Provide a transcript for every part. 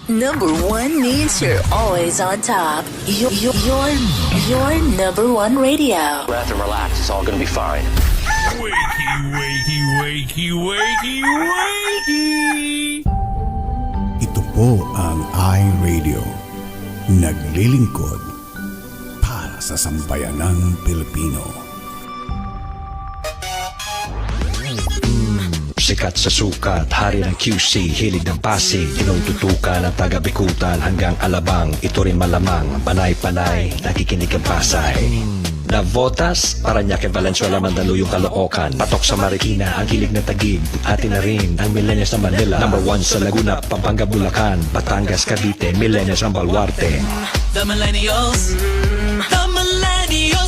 Number one means you're always on top. Your number one radio. Breath and relax. It's all gonna be fine. Wakey, wakey, wakey, wakey, wakey! Ito po ang iRadio. Naglilingkod para sa sambayanang Pilipino. Sikat sa sukat, hari ng QC, hilig ng Pasig, tinututukan ang taga-Bikutan hanggang Alabang. Ito rin malamang, panay-panay, nakikinig ang Pasay. Navotas, Parañaque, Valenzuela, Mandaluyong, Caloocan, patok sa Marikina, ang hilig ng Taguig, atin na rin ang millennials ng Manila. Number 1 sa Laguna, Pampanga, Bulacan, Batangas, Cavite, millennials ng Baluarte. The millennials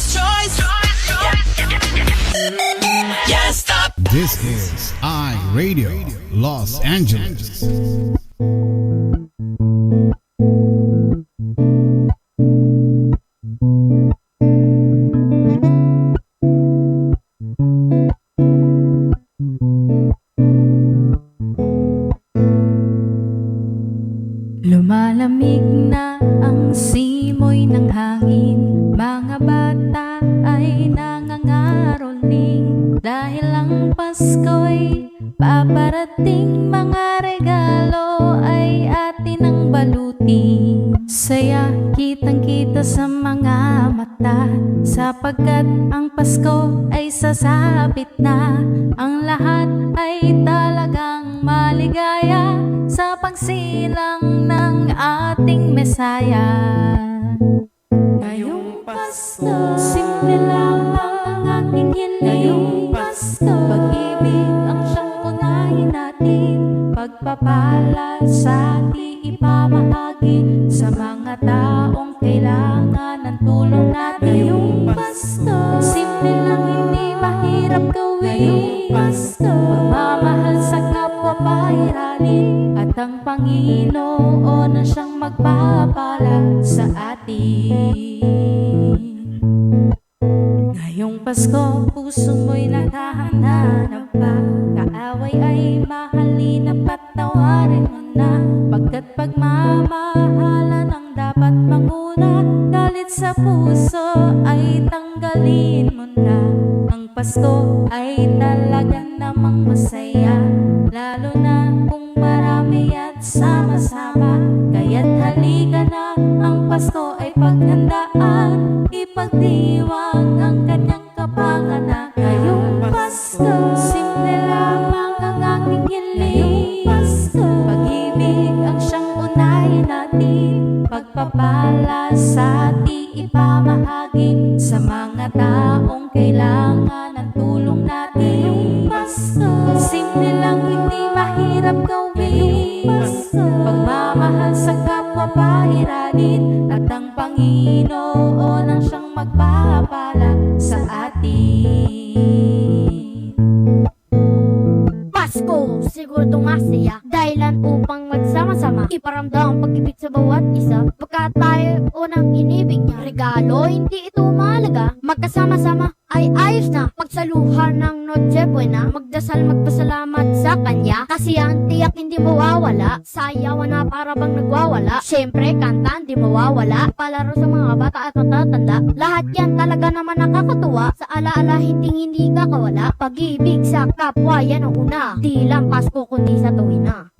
choice. Yeah, stop. This is iRadio Los Angeles. Lumalamig na ang simoy ng hangin, mga bata ay nangangaroling, dahil ang Pasko'y paparating, mga regalo ay atin ang baluti. Saya kitang-kita sa mga mata, sapagkat ang Pasko ay sasapit na. Ang lahat ay talagang maligaya sa pagsilang ng ating Mesaya. Ngayong Pasko, simple lamang ang aking hiling. Ngayong Pasko, pag-ibig ang siyang unahin natin. Pagpapala sa ating ipamahagi sa mga taong kailangan ng tulong natin. Ngayong Pasko, simple lang, hindi mahirap gawin. Ngayong Pasko, pagmamahal sa kapwa pairalin, at ang Panginoon ang siyang magpapala sa atin. Ngayong Pasko, puso mo'y naghahanap pa, kaaway ay mahalin at patawarin mo na, pagkat pagmamahalan ang dapat manguna. Galit sa puso ay tanggalin mo na. Ang Pasko ay talaga namang masaya, lalo na kung marami at sama-sama. Kaya't halika na, ang Pasko ay paghandaan, ipagdiwang ang kanyang kapanganak. Ngayong Pasko, simple lamang ang aking hiling. Ngayong Pasko, pag-ibig ang siyang unahin natin. Pagpapala sa ating ipamahagi sa mga taong kailangan ng tulong natin. Ngayong Pasko, simple lang, hindi mahirap gawin. Ngayong Pasko, pagmamahal sa kapwa pairalin, at ang Panginoon ang siyang magpapala sa atin. Pasko, siguro tumasaya, dahilan upang magsama-sama, iparamdam ang pag-ibig sa bawat isa. Pagkat tayo unang inibig niya, regalo hindi ito mahalaga. Magkasama-sama ay ayos na, pagsaluhan ng Noche Buena, magdasal magpasalamat sa kanya, kasi ang tiyak hindi mawawala. Sayawan na para bang nagwawala, syempre kanta hindi mawawala, palaro sa mga bata at matatanda. Lahat yan talaga naman nakakatuwa, sa alaala hindi kakawala. Pag-ibig sa kapwa yan ang una, di lang Pasko kundi sa tuwin na.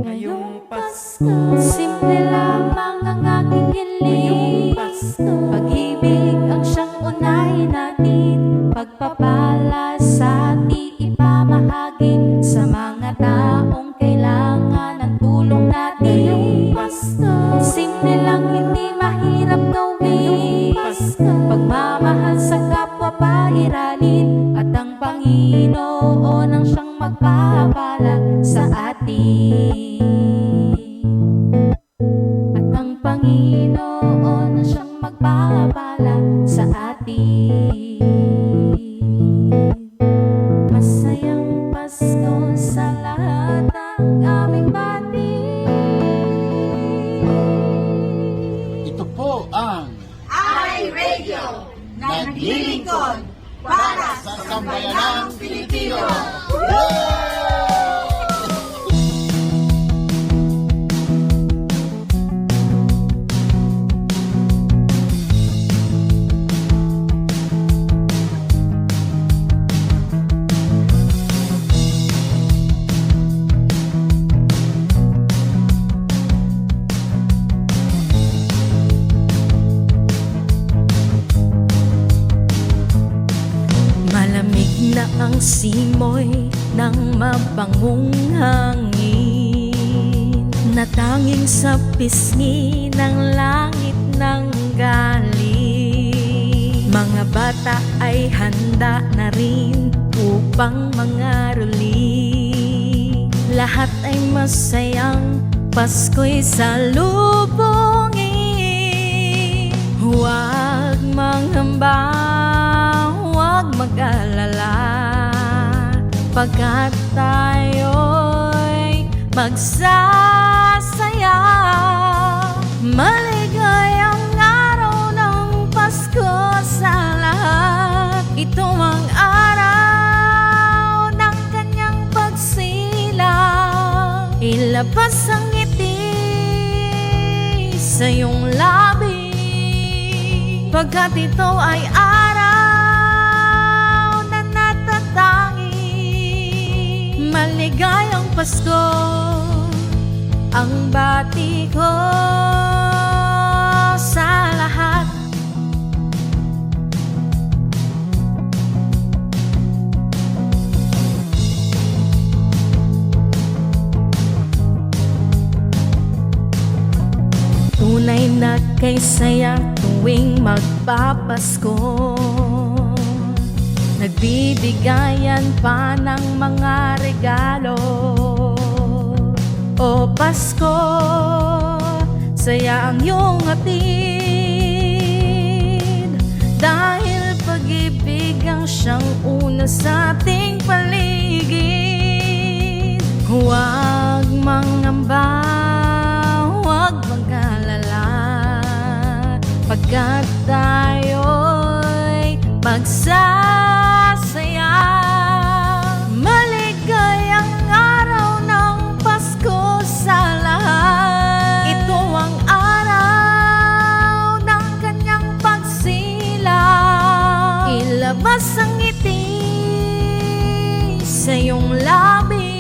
Ngayong Pasko, simple lamang ang aking hiling. Ngayong Pasko, pag-ibig ang siyang unahin natin. Pagpapala sa ating ipamahagi sa mga taong kailangan ng tulong natin. Ngayong Pasko, simple lang, hindi mahirap gawin. Ngayong Pasko, pagmamahal sa kapwa pairalin, at ang Panginoon ang siyang magpapala sa atin. At ang Panginoon ang siyang magpapala sa atin. Masayang Pasko sa lahat ng aming bati. Ito po ang iRadio, naglilingkod para sa sambayanang Pilipino. ang simoy ng mabangong hangin na tanging sa pisngi ng langit ng galing. Mga bata ay handa na rin upang mangaruli. Lahat ay masayang Pasko'y salubungin. Huwag mangamba, huwag mag-alala, pagkat tayo'y magsasaya. Maligayang araw ng Pasko sa lahat. Ito ang araw ng kanyang pagsilang. Ilabas ang ngiti sa iyong labi, pagkat ito ay araw na natatangi. Maligayang Pasko ang bati ko sa lahat. Tunay na kay saya tuwing magpapasko, nagbibigayan pa ng mga regalo. O Pasko, saya ang iyong hatid, dahil pag-ibig ang siyang una sa ating paligid. Huwag mangamba, huwag mag-alala, pagkat tayo'y magsasaya. Maligayang araw ng Pasko sa lahat. Ito ang araw ng kanyang pagsilang. Ilabas ang ngiti sa iyong labi,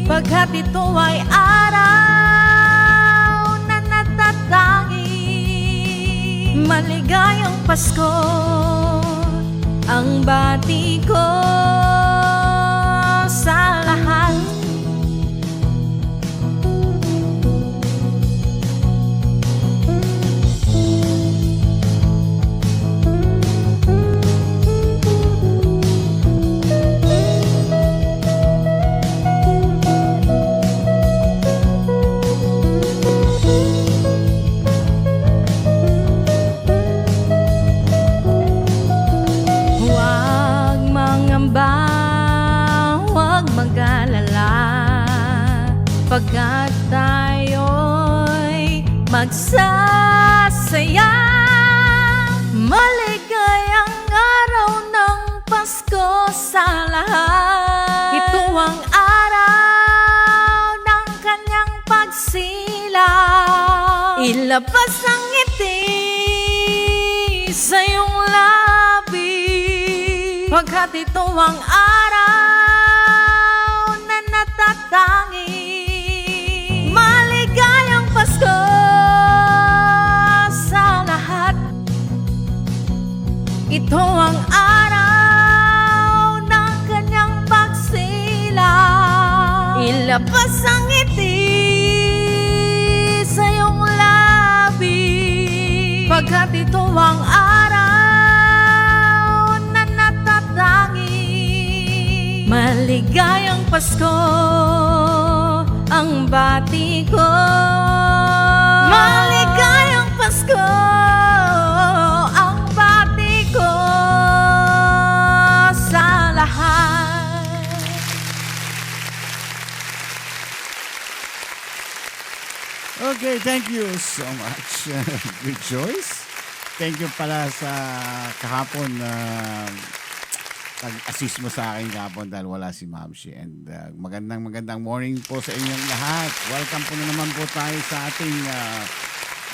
pagkat ito ay araw na natatangi. Maligayang Pasko ang bati ko sa lahat. Pagkat tayo'y magsasaya. Maligayang araw ng Pasko sa lahat. Ito ang araw ng kanyang pagsilang. Ilabas ang ngiti sa iyong labi, pagkat ito ang araw na natatangi. Pasko sa lahat. Ito ang araw ng kanyang pagsilang. Ilabas ang ngiti sa iyong labi, pagkat ito ang araw na natatangi. Maligayang Pasko ang bati ko. Maligayang Pasko ang bati ko sa lahat. Okay, thank you so much. Good choice. Thank you pala sa kahapon na pag-assist mo sa akin kahapon dahil wala si Mamshi. And magandang morning po sa inyong lahat. Welcome po na naman po tayo sa ating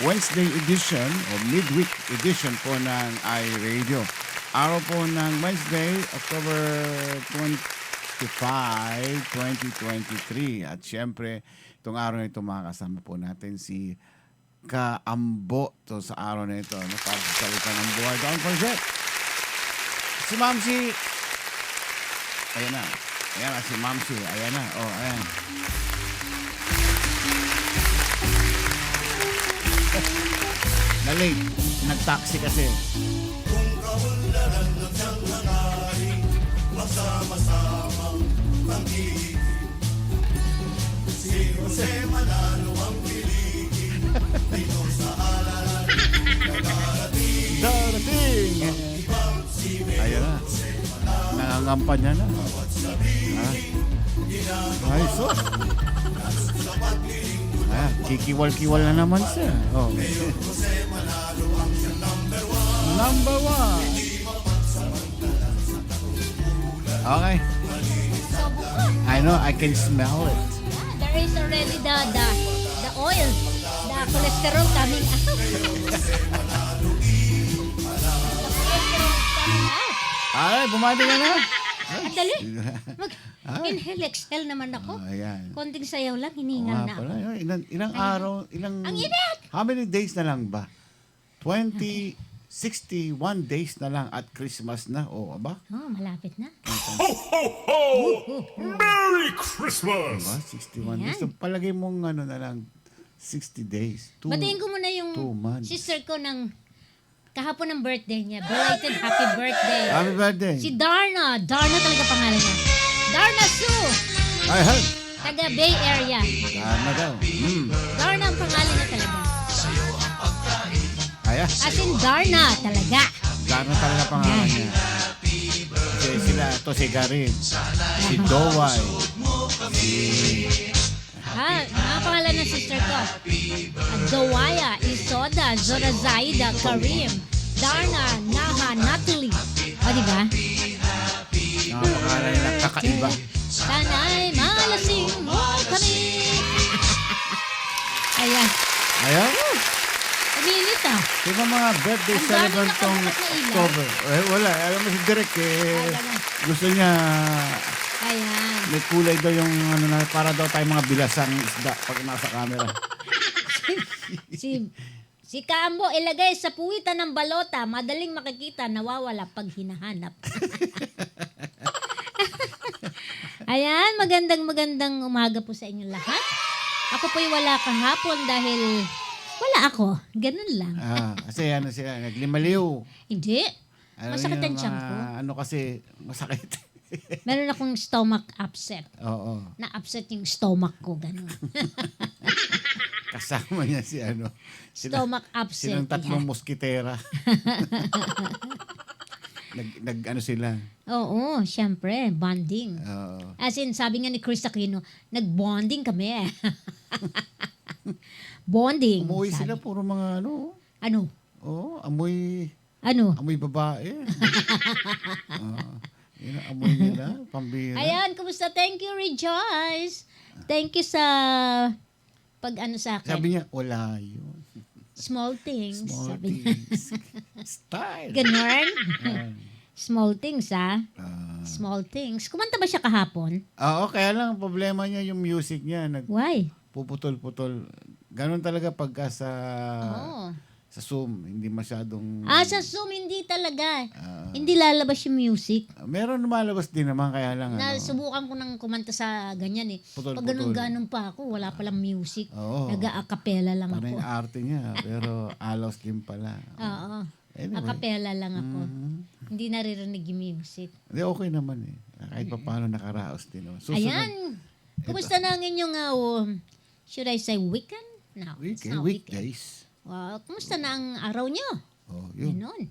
Wednesday edition o midweek edition po ng iRadio. Araw po ng Wednesday, October 25, 2023. At syempre, itong araw na ito makakasama po natin si Kaambo to sa araw na ito. Para sa salita ng buhay. Don't forget, si Mamshi Ayan na. Ayan na, si Mamsi. Ayan na. Oh, ayan. Na-late. Nag-taxi kasi. Darating! Ayan na. Nangangampanya na. Ha? Ay, so. Kikiwal-kiwal na naman siya. Oh. Number 1. Okay. I know, I can smell it. There is already the oil, the cholesterol coming out. Ay, bumati ka na. Ang dali. Inhale, exhale naman ako. Ayan. Konting sayaw lang, hiningal na ako. Ilang araw, Ang init! how many days na lang ba? 61 days na lang at Christmas na. O, aba? Oh, malapit na. Ho, ho, ho! Merry Christmas! Diba? 61 days. So, palagay mong ano na lang, 60 days. Batiin ko muna yung 2 months. sister ko ng kahapon ng birthday niya. Belated happy birthday. Happy birthday. Si Darna. Darna talaga pangalan niya. Darna Sue. Ay, hey. Taga Bay Area. Tama daw. Darna ang pangalan niya talaga. Aya. As in Darna talaga. Gano'n talaga pangalan niya. Kasi sila, to si Garin, si Doway, Mga pangalan ng sister ko. Dawaya, Isoda, Zora Zaida, Karim, Darna, Naha, Natalie. O, diba? mga pangalan nila kakaiba. Sana'y malasing mo kami. Ayan. Ayan. Uminit ah. Sino mga birthday Ang celebrant dami tong nakabukas na ilaw. October? Wala. Alam mo si Direk gusto niya Ayan. may kulay daw yung ano na para daw tayo mga bilasang isda pag nasa camera. Si Kambo ilagay sa puwitan ng balota. Madaling makikita, nawawala pag hinahanap. Ayan, magandang umaga po sa inyong lahat. Ako po'y wala kahapon dahil wala ako. Ganun lang. Kasi ano sila, naglimaliw. Hindi. Masakit yung ang tiyan ko. Ano kasi, masakit. Meron akong stomach upset. Oo. Na-upset yung stomach ko. Ganun. Kasama niya si ano. Stomach upset. Silang tatlong muskitera. Ano sila. Oo, syempre. Bonding. Oo. As in, sabi nga ni Chris Aquino, nag-bonding kami. Bonding. Umuwi sabi. sila, puro mga ano. Ano? Oo, amoy babae. Yun ang amoy nila, pambira. Ayan, kumusta? Thank you, Rejoice. Thank you sa pag-ano sa akin. Sabi niya, wala yun. Small things. Small sabi things. Style. Ganon? Small things, ha? Small things. Kumanta ba siya kahapon? Oo, kaya lang, problema niya yung music niya. Why? Puputol-putol. Ganon talaga pagka sa Zoom. Hindi masyadong... Sa Zoom, hindi talaga. Hindi lalabas yung music. Meron lumalabas din naman, kaya lang Nasubukan ko ng kumanta sa ganyan eh. Putol-putol. Pag ganun-ganun pa ako, wala palang music. Oo. Nag-a-acapella lang Parang ako. yung arte niya, pero alos din pala. Oo. Anyway. Acapella lang ako. Hindi naririnig yung music. Hindi, okay naman eh. Kahit pa paano nakaraos din. Susunod. Ayan. Kumusta na ang inyong, should I say weekend? No, it's not weekdays. Wow, kumusta na ang araw nyo? Yun. Ganon.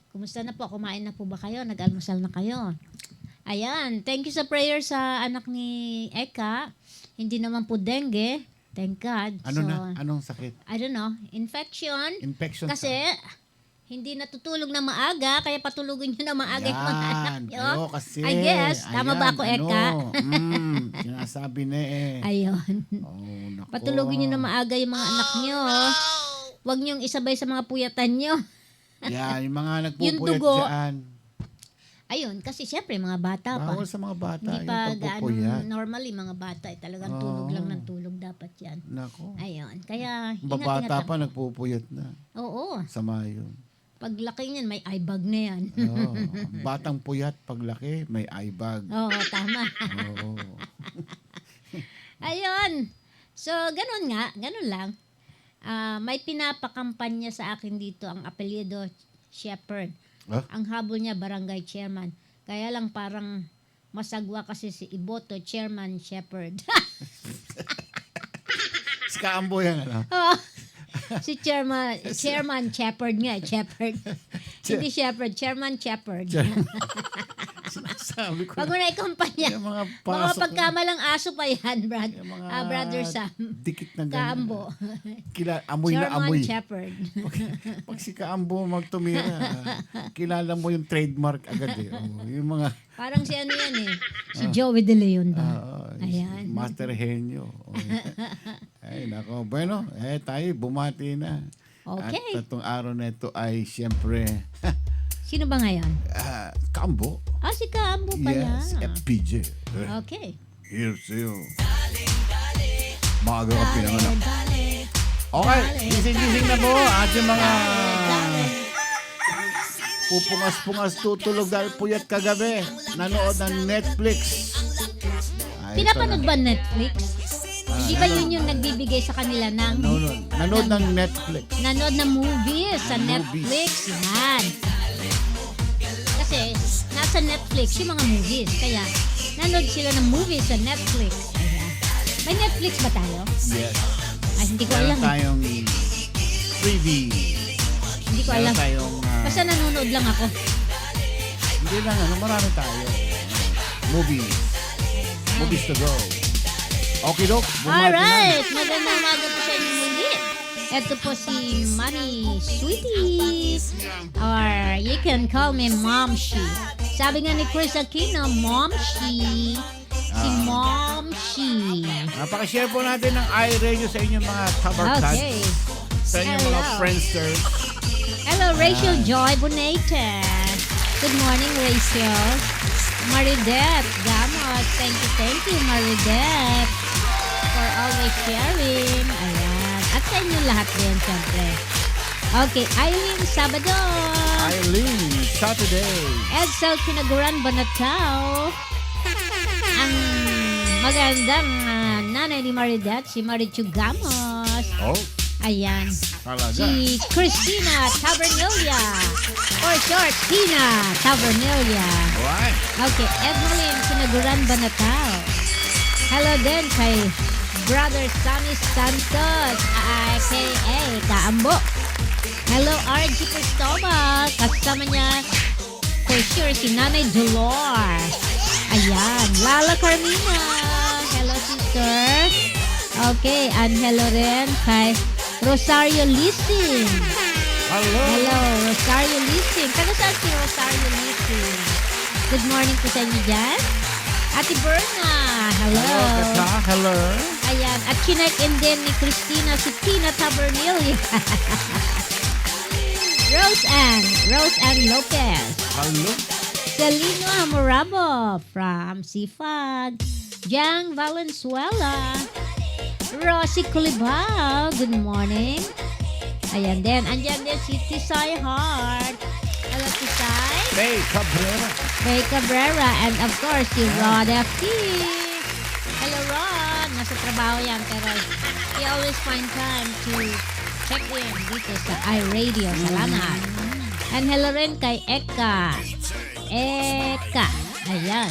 Kumusta na po? Kumain na po ba kayo? Nag-almusal na kayo? Ayan. Thank you sa prayer sa anak ni Eka. Hindi naman po dengue. Thank God. Anong sakit? I don't know. Infection. Infection. Kasi hindi natutulog na maaga, kaya patulugin nyo na maaga yung mga anak nyo. Kasi. I guess. Tama ba ako, Eka? Sinasabi na eh. Ayun. Naku. Patulugin nyo na maaga yung mga anak nyo. Huwag nyong isabay sa mga puyatan nyo. Yan, yung mga Yung nagpupuyat dugo. dyan. Ayun, kasi syempre mga bata pa. Bawal sa mga bata. Hindi pa yung pagpupuyat. normally mga bata talagang tulog lang ng tulog dapat yan. Nako. Ayun, kaya Babata ingat-ingat pa, nagpupuyat na. Oo. Sama yun. Paglaki niyan, may eye bag na yan. Oo. Batang puyat, paglaki, may eye bag. Oo, tama. Oo. Ayun. So, ganun lang. May pinapakampanya sa akin dito ang apelyido Shepherd. Ah? Ang habol niya barangay chairman. Kaya lang parang masagwa kasi si Iboto, chairman Shepherd. Si Kaambo yan, ano? Oo. Si chairman Shepherd nga, Shepherd. Hindi Shepherd, chairman Shepherd. Sinasabi ko. Pag mo na ikumpanya, Yung mga mga pasok pagkamalang aso pa yan, Yung mga Brother Sam. dikit na ganyan. Kaambo. Amoy na Chairman amoy. Shepherd. Pag si Kaambo magtumira, kilala mo yung trademark agad eh. Oh, yung mga Parang si ano yan eh. Si Joey De Leon ba? Ayan. Master Henyo. Oh. Ay, nako. Bueno, tayo bumati na. Okay. At itong araw na ito ay siyempre Sino ba ngayon? Kaambo. Si Kaambo pala. Yes, FPJ. Okay. Here's you. Maaga ka pinanganak. Okay, gising-gising na po at yung mga pupungas-pungas tutulog dahil puyat kagabi. Nanood ng Netflix. Pinapanood ba Netflix? Hindi ba yun yung nagbibigay sa kanila ng Nanood ng Netflix. nanood ng movies sa Netflix? Yan. Kasi nasa Netflix yung mga movies. Kaya nanood sila ng movies sa Netflix. Ayan. May Netflix ba tayo? Yes. Ay, hindi ko Meron alam. tayong freebie. Hindi ko Meron alam. tayong Basta nanonood lang ako. hindi lang, marami tayo. Movies. Movies to go. Okay, Dok. Alright! Magandang umaga po sa inyo muli. Ito po si Mommy Sweetie. Or you can call me Momshi. Sabi nga ni Chris Aquino, Momshi. Si Momshi. Napaka-share po natin ng iRadio sa inyong mga tabarkad. Okay. Sa inyong mga Hello. friendsters. Hello, Rachel Joy Bonita. Good morning, Rachel. Maridet Gamos. Thank you, Maridet. For always sharing. Ayan. At sa inyo lahat din, siyempre. Okay, Eileen Sabado. Eileen, Saturday. Edsel Kinaguran Banatao. Ang magandang nanay ni Maridet, si Marichu Gamos. Oh, Ayan. talaga. Si Christina Tabernalia. For short, Tina Tabernalia. Why? Okay, Evelyn Sinaguran Banatao. Hello din kay Brother Sammy Santos, aka Kaambo. Hello, RG Cristobal. Kasama niya, for sure, si Nanay Dolores. Ayan, Lala Carmina. Hello, sister. Okay, and hello rin kay Rosario Listing. Hello, Rosario Listing. Taga saan si Rosario Listing? Good morning po sa inyo dyan. Ate Berna, hello. Kata, hello. Ayan, at chinek in din ni Christina si Tina Tabernalia. Rose Ann Lopez. Hello. Celino Hamorabo from Sifag. Jang Valenzuela. Rosie Culibao, good morning. Ayan din, andyan din si Tisay Hart. Hello, Tisay. Hey, Cabrera. Ray Cabrera, and of course, si Rod FT. Hello, Rod. Nasa trabaho yan, pero he always find time to check in dito sa iRadio. Salamat. And hello rin kay Eka. Ayan.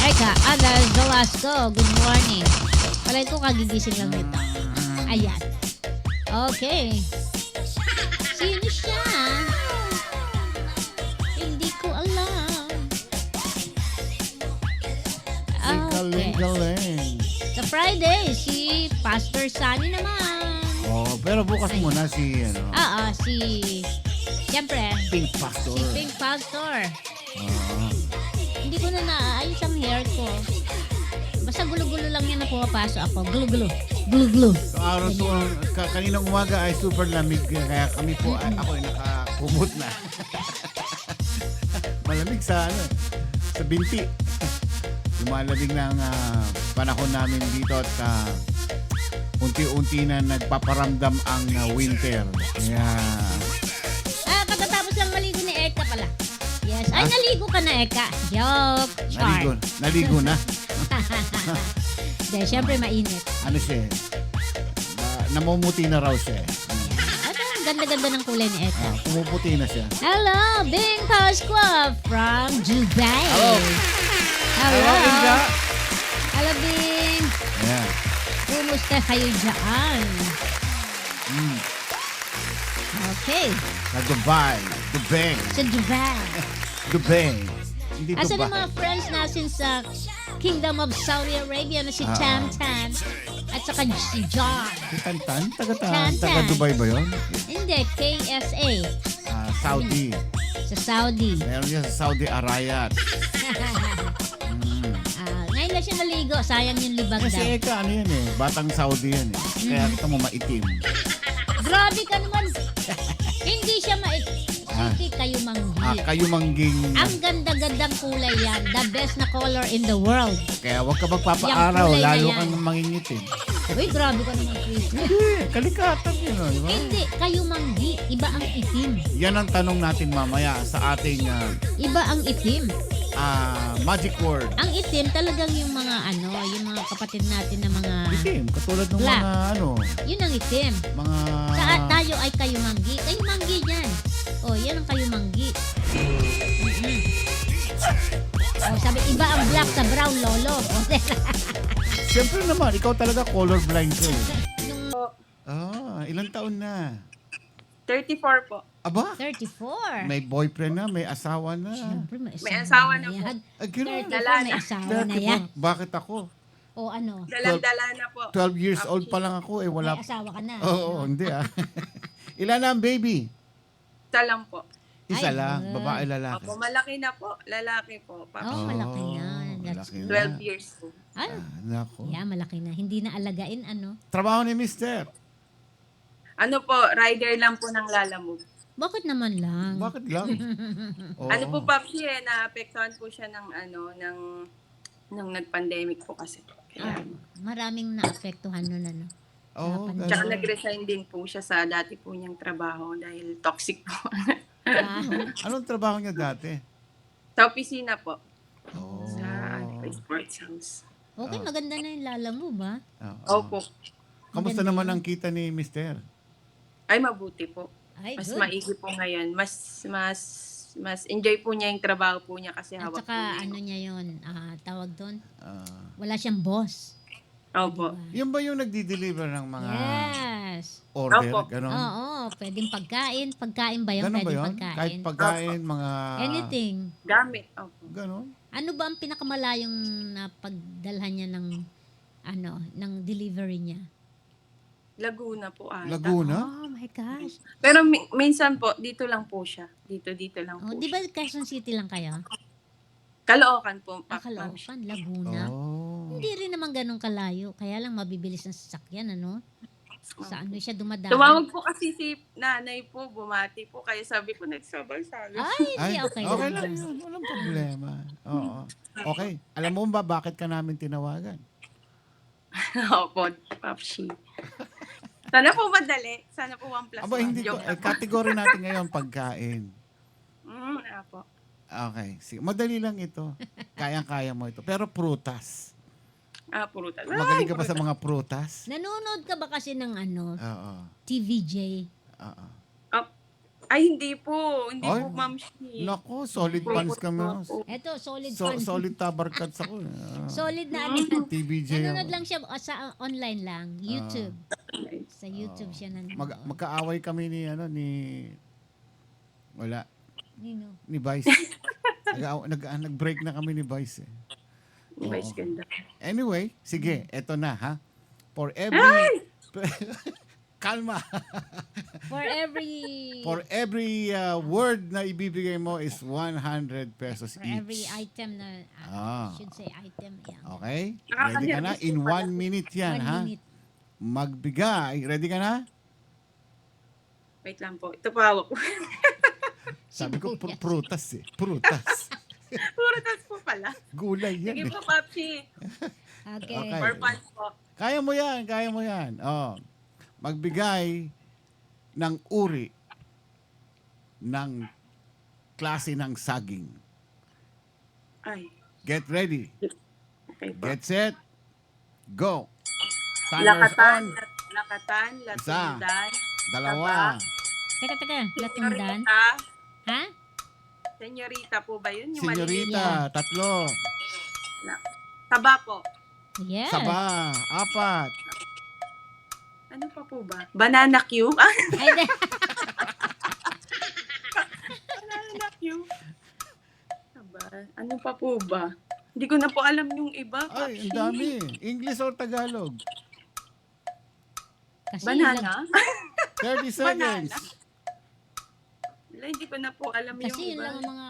Eka, Adas Velasco, good morning. Palay ko kagigising lang nito. Ayan. Okay. Sino siya? Hindi ko alam. Okay. Galing. Sa Friday, si Pastor Sunny naman. Oh, pero bukas muna si, Siyempre, Pink Pastor. si Pink Pastor. Hindi ko na naayos ang hair ko. Basta gulo-gulo lang yan na pumapasok ako. Gulo-gulo. Gulo-gulo. So, araw to, kaninang umaga ay super lamig. Kaya kami po, ako ay nakakumot na. Malamig sa binti. Lumalamig na ang panahon namin dito at unti-unti na nagpaparamdam ang winter. Kaya Katatapos Yes. Ay, naligo ka na, Eka. Joke. Naligo, Char. naligo na. Hindi, syempre mainit. Ano siya? Namumuti na raw siya. At ang ganda-ganda ng kulay ni Eka. Pumuputi na siya. Hello, Bing Pasqua from Dubai. Hello. Hello. Inga. Hello, Bing. Yeah. Kumusta kayo dyan? Okay. Sa Dubai. Dubai. Sa Dubai. Dubai. Hindi Asan Dubai. ang mga friends natin sa Kingdom of Saudi Arabia na si Tam Tam at saka si John? Si Tantan? Tantan. Taga Dubai ba yun? Hindi, KSA. Saudi. Sa Saudi. Meron niya sa Saudi Arayat. Ngayon lang siya naligo. Sayang yung libag Kasi daw. Eka, ano yan eh. Batang Saudi yan eh. Kaya kita mo maitim. Grabe ka naman. Hindi siya hindi kayo manggi. Kayo mangging. Ang ganda-gandang kulay yan. The best na color in the world. Kaya huwag ka magpapaaraw. Yung kulay na Lalo yan. kang mangingitim. Uy, grabe ka naman, Chris. Hindi. Kalikatan yun. Di ba? Hindi, kayo manggi. Iba ang itim. Yan ang tanong natin mamaya sa ating Iba ang itim. magic word. Ang itim talagang yung mga yung mga kapatid natin na mga Itim. Katulad ng Black. mga yun ang itim. mga Tayo ay kayo manggi. Kayo manggi yan. Oh, yan ang kayo manggi. Oh, sabi iba ang black sa brown, lolo. Siyempre naman, ikaw talaga colorblind ka eh. Nung Ilang taon na? 34 po. Aba? 34. May boyfriend na, may asawa na. Siyempre, may asawa na po. yan. Ganun. 34, may asawa na yan. Bakit ako? O ano? Dalang-dala na po. 12 years old pa lang ako eh. Wala. May asawa ka na. Oo, hindi ah. Ilan na ang baby? Isa lang po. Isa Ay, lang. good. Babae, lalaki. Opo, malaki na po. Lalaki po. Oh, malaki yan. That's malaki good. na. 12 years po. Ay, Nako. yeah, malaki na. Hindi na alagain, ano? Trabaho ni Mister. Ano po, rider lang po ng Lalamove. Bakit naman lang? Bakit lang? Oo. Ano po, Papi, naapektuhan po siya nung nag-pandemic po kasi. Kaya, Maraming naapektuhan nun, ano? Oo, Napanood. tsaka ganun. nag-resign din po siya sa dati po niyang trabaho dahil toxic po. Anong trabaho niya dati? Sa opisina po. Oo. Sa sports house. Okay, maganda na yung lala mo ba? Oo. Opo. Kamusta Maganda naman yun. ang kita ni Mister? Ay, mabuti po. Ay, Mas good. maigi po ngayon. Mas enjoy po niya yung trabaho po niya kasi At hawak po saka, niya. ano niya yun, tawag doon, Ah, wala siyang boss. Opo. yun ba yung nagdi-deliver ng mga Yes. order? Opo. Ganon? Oo, pwedeng pagkain. Pagkain ba yun? Ganon ba Pwedeng yun? pagkain. Kahit pagkain, mga... Anything. Gamit. Opo. Ganon? Ano ba ang pinakamalayong napagdalhan niya ng delivery niya? Laguna po ata. Laguna? Oh my gosh. Pero minsan po, dito lang po siya. Dito lang po Oh, di ba siya. Quezon City lang kayo? Caloocan po. Caloocan, Laguna. Oh. Hindi rin naman ganun kalayo. Kaya lang mabibilis ng sasakyan, ano? Sa ano siya dumadaan? Tumawag po kasi si nanay po, bumati po. Kaya sabi ko, nagsabay-sabay. Ay, hindi, okay, okay lang. lang yun. Walang problema. Oo. Okay. Alam mo ba bakit ka namin tinawagan? Opo, Papsi. Sana po madali. Sana po 1+1. Aba, hindi ko. Joke lang. Category natin ngayon, pagkain. Opo. Okay. Sige. Madali lang ito. Kayang-kaya mo ito. Pero prutas. Prutas. Magaling ka pa sa mga prutas? Nanonood ka ba kasi ng Oo. TVJ? Oo. Ay, hindi po. Hindi Ay, po, Ma'am Shi. Naku, solid pants kami. Eto, solid So, fan. solid tabarkats ako. Solid na ano yan. TVJ. Nanonood ako. lang siya sa online lang. YouTube. Sa YouTube siya nanonood. Magkaaway kami ni wala, Nino. ni Vice. Nag-break na kami ni Vice eh. Vice ganda. Anyway, sige, eto na ha. For every kalma. For For every word na ibibigay mo is 100 pesos for each. every item na should say item. Yeah. Okay? Ready ka na? In 1 minute yan, 1 ha? minute. Magbigay. Ready ka na? Wait lang po. Ito po hawak ko. Sabi ko, prutas eh. Prutas. Prutas po pala. Gulay yan Sige eh. po, Papsi. Okay. Okay. For fun po. Kaya mo yan, kaya mo yan. Oh. Magbigay ng uri ng klase ng saging? Ay. Get ready. Okay po. Get set. Go. Timers on. Lakatan, Isa. latundan. Dalawa. Teka, latundan. Senyorita. Ha? Senyorita po ba yun? Yung Senyorita. Tatlo. Taba po. Yes. Saba. Apat. Ano pa po ba? Banana Q? Ay, Banana Q? Taba. Ano pa po ba? Hindi ko na po alam yung iba. Ay, ang dami. English or Tagalog? kasi Banana? 30 seconds. Wala, hindi ko na po alam yung Kasi yun iba. lang ang mga...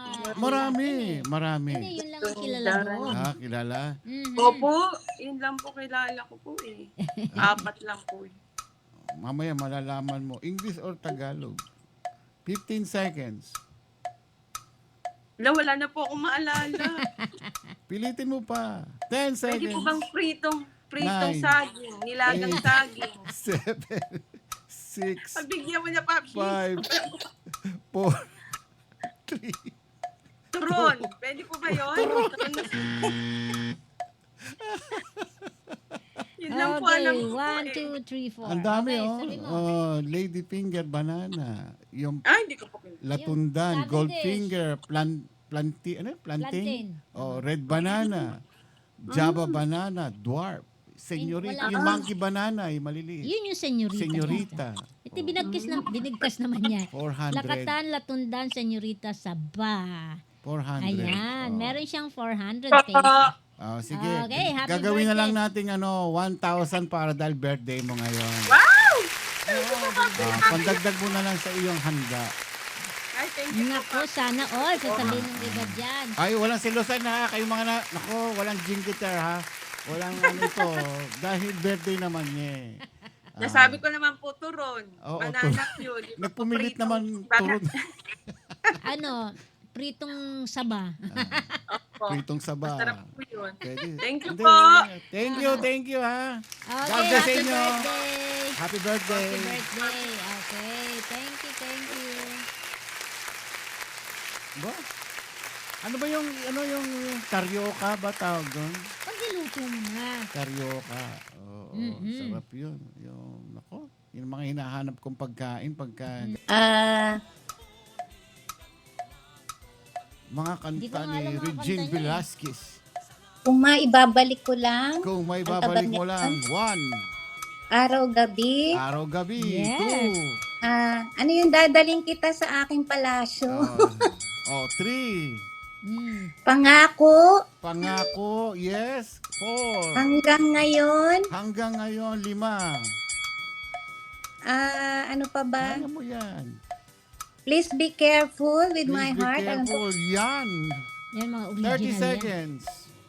Marami. Hindi, yun lang ang kilala doon. Kilala? Mhm. Opo, yun lang po kilala ko po eh. 4 lang po eh. Mamaya malalaman mo. English or Tagalog? 15 seconds. Wala na po akong maalala. Pilitin mo pa. 10 Pwede po bang seconds. pritong 9, saging, nilagang 8, saging. 7, 6, Pagbigyan mo na, Papi. 5, 4, 3. Turon. Pwede po ba yun? Turon. Yun lang po alam Okay, ko 1, eh. 2, 3, 4. Ang dami, okay, oh. sabi mo. Lady finger, banana. Yung Ay, hindi ko po kilala. latundan, Yung goldfinger, plantain. Plantain. Oh, red banana. Java banana, dwarf. Senyorita. wala. Yung monkey banana, yung maliliit. Yun yung senyorita. Senyorita. Ito binigkas naman niya. 400. Lakatan, latundan, senyorita, saba. 400. Ayan, Oh. meron siyang 400 pesos. Oh, sige. Okay, happy Gagawin na lang birthday. natin 1,000 para dahil birthday mo ngayon. Wow! Pandagdag mo na lang sa iyong handa. Ay, thank you. Nako, sana all. Sasabihin ng iba dyan. Ay, walang silusan ha. Kayo mga nako, walang jingitar ha. Walang ano ito. Dahil birthday naman niya eh. Nasabi ko naman po turon. Oo, Banana Q. di ba po Nagpumilit pritong naman turun. Ano, pritong saba. Opo. Pritong saba. Masarap po yun. Pwede. Thank you Hindi, po. Thank you ha. God Okay, bless sa happy inyo. birthday. Happy birthday. Happy birthday. Okay, thank you. Ba? Ano ba yung karyoka ba tawag doon? Pag niluto mo na. Karyoka. Oo, sarap yun. Yung, nako, yung mga hinahanap kong pagkain pagka mga Hindi ko kanta nga alam ni mga Regine kanta niya eh. Velasquez. Kung maibabalik ko lang, Kung may babalik mo lang, 1, araw-gabi, araw-gabi, Yes. 2, ano yung dadaling kita sa aking palasyo? 3, Pangako, pangako, yes, 4, hanggang ngayon, hanggang ngayon, 5. ano pa ba? Kaya mo yan. Please be careful with my Please be heart. Alam ko, careful. Yan. Yan mga 30 original yan. seconds.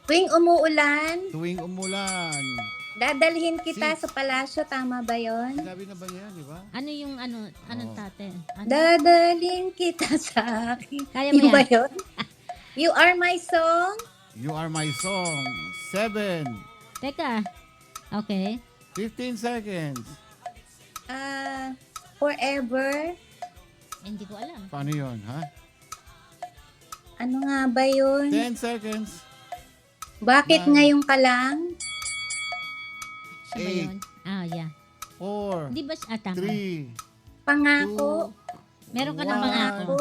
tuwing umuulan, Tuwing umulan. dadalhin kita Six. sa palasyo. Tama ba yon? Sinabi na ba niya, di ba? Ano yung anong Oh. tate? Ano? Dadalhin kita sa akin. Kaya mo Yun ba yan? yun? You are my song. You are my song. 7, Teka. Okay. 15 seconds. Forever. Hindi ko alam. Paano yun, ha? Ano nga ba yun? 10 seconds. Bakit Nine. ngayon ka lang? Siya ba yun? Yeah. 4, Di ba? Tama. 3, Pangako. Meron ka ng One. pangako.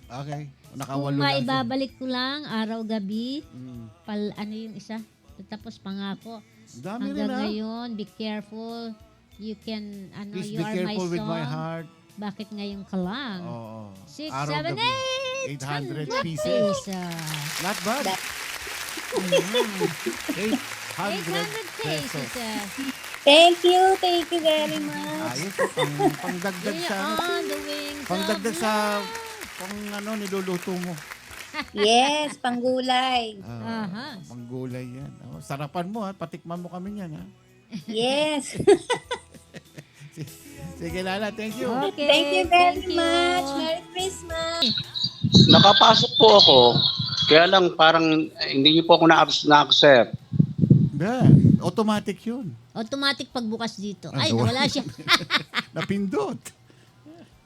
Okay. Kung Nakawalo lang. siya. maibabalik ko lang, araw-gabi, Mm. ano yung isa? Tapos pangako. Dami rin, Hanggang ha? ngayon, be careful. You can, Please you be are my careful song. with my heart. Bakit ngayon ka lang? Oo. 6, Araw-gabi. 7, 800 800 pieces. pesos. Not bad. Ayan. 800 800 pesos. pesos. Thank you very much. Ayos. Pangdagdag sa ano. On the wings Pangdagdag of sa niluluto mo. Yes, panggulay. Aha. Panggulay yan. Oh, sarapan mo ha. Patikman mo kami yan ha. Yes. Sige Lala, thank you. Okay, Thank you very thank you. much. Merry Christmas. Nakapasok po ako. Kaya lang parang hindi niyo po ako na-accept. Automatic yun. Automatic pagbukas dito. Ah, Ay, nawala. nawala siya. Napindot.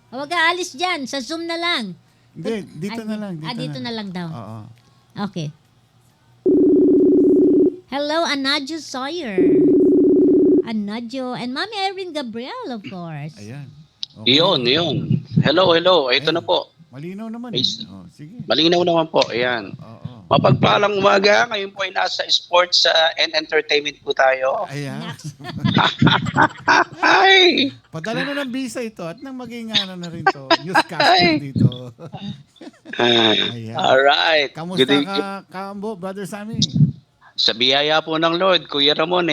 Huwag ka alis dyan. Sa Zoom na lang. Hindi, dito na lang. Dito na lang daw. Oo. Okay. Hello, Anadjo Sawyer. Anadjo. And Mami Irene Gabriel, of course. Ayan. Yun. Hello. Ito na po. Malinaw naman. Yes. Sige. Malinaw naman po. Ayan. Oo. Mapagpalang umaga. Ngayon po ay nasa sports and entertainment po tayo. Ayan. Ay! Padala na ng visa ito at nang maging na rin to. Newscaster dito. Ayan. Alright. Kamusta Good evening. ka, Kaambo, Brother Sammy? Sa biyaya po ng Lord, Kuya Ramon,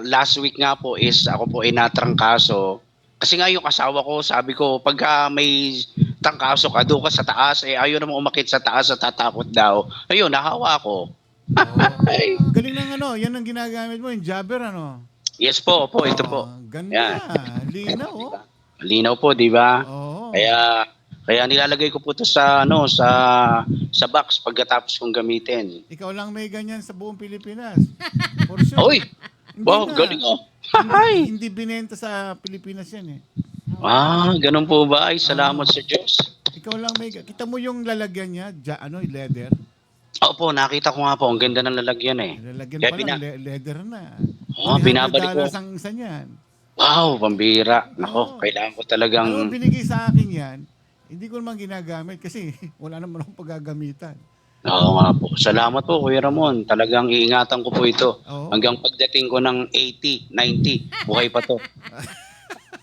last week nga po is ako po ay natrangkaso. Kasi nga yung asawa ko, sabi ko, pagka may trangkaso ka, doon ka sa taas, ayaw naman umakit sa taas at tatakot daw. Ayun, nahawa ko. Galing ng yan ang ginagamit mo, yung jabber, ano? Yes po, ito po. Ganda. Linaw, oh. Linaw po, di ba? Oo. Kaya nilalagay ko po ito sa box pagkatapos kong gamitin. Ikaw lang may ganyan sa buong Pilipinas. For sure. Oy! Wow, galing oh. Hindi binenta sa Pilipinas yan eh. Ganun po ba? Ay, salamat sa Diyos. Ikaw lang may... Kita mo yung lalagyan niya, leather. Opo, nakita ko nga po. Ang ganda ng lalagyan eh. Lalagyan Kaya pa lang, leather na. binabalik ko. $300 ang isa niyan. Wow, pambira. Nako, kailangan ko talagang... Ano binigay sa akin yan, hindi ko naman ginagamit kasi wala naman akong paggagamitan. Oo nga po. Salamat po, Kuya Ramon. Talagang iingatan ko po ito. Oo. Hanggang pagdating ko ng 80, 90, buhay pa to.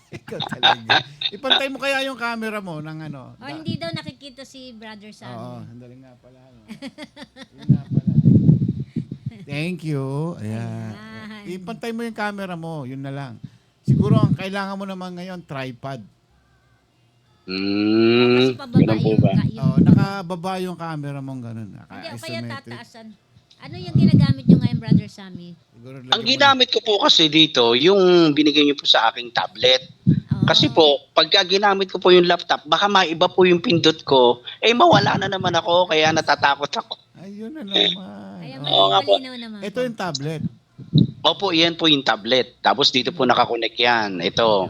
Ikaw talaga. Ipantay mo kaya yung camera mo ng ano. Hindi daw nakikita si Brother Sammy. Oo, sandali nga pala. Yun nga pala. Thank you. Ayan. Ipantay mo yung camera mo, yun na lang. Siguro ang kailangan mo naman ngayon, tripod. Ganun po ba? Nakababa yung camera mo ganun. Hindi, kaya tataasan. Ano yung ginagamit nyo ngayon, Brother Sammy? Ang ginamit ko po kasi dito, yung binigay niyo po sa aking tablet. Kasi po, pagka ginamit ko po yung laptop, baka maiba po yung pindot ko, mawala na naman ako, kaya natatakot ako. Ayun na naman. Oo nga po. Ito yung tablet. Opo, yan po yung tablet. Tapos dito po nakakonect yan. Ito.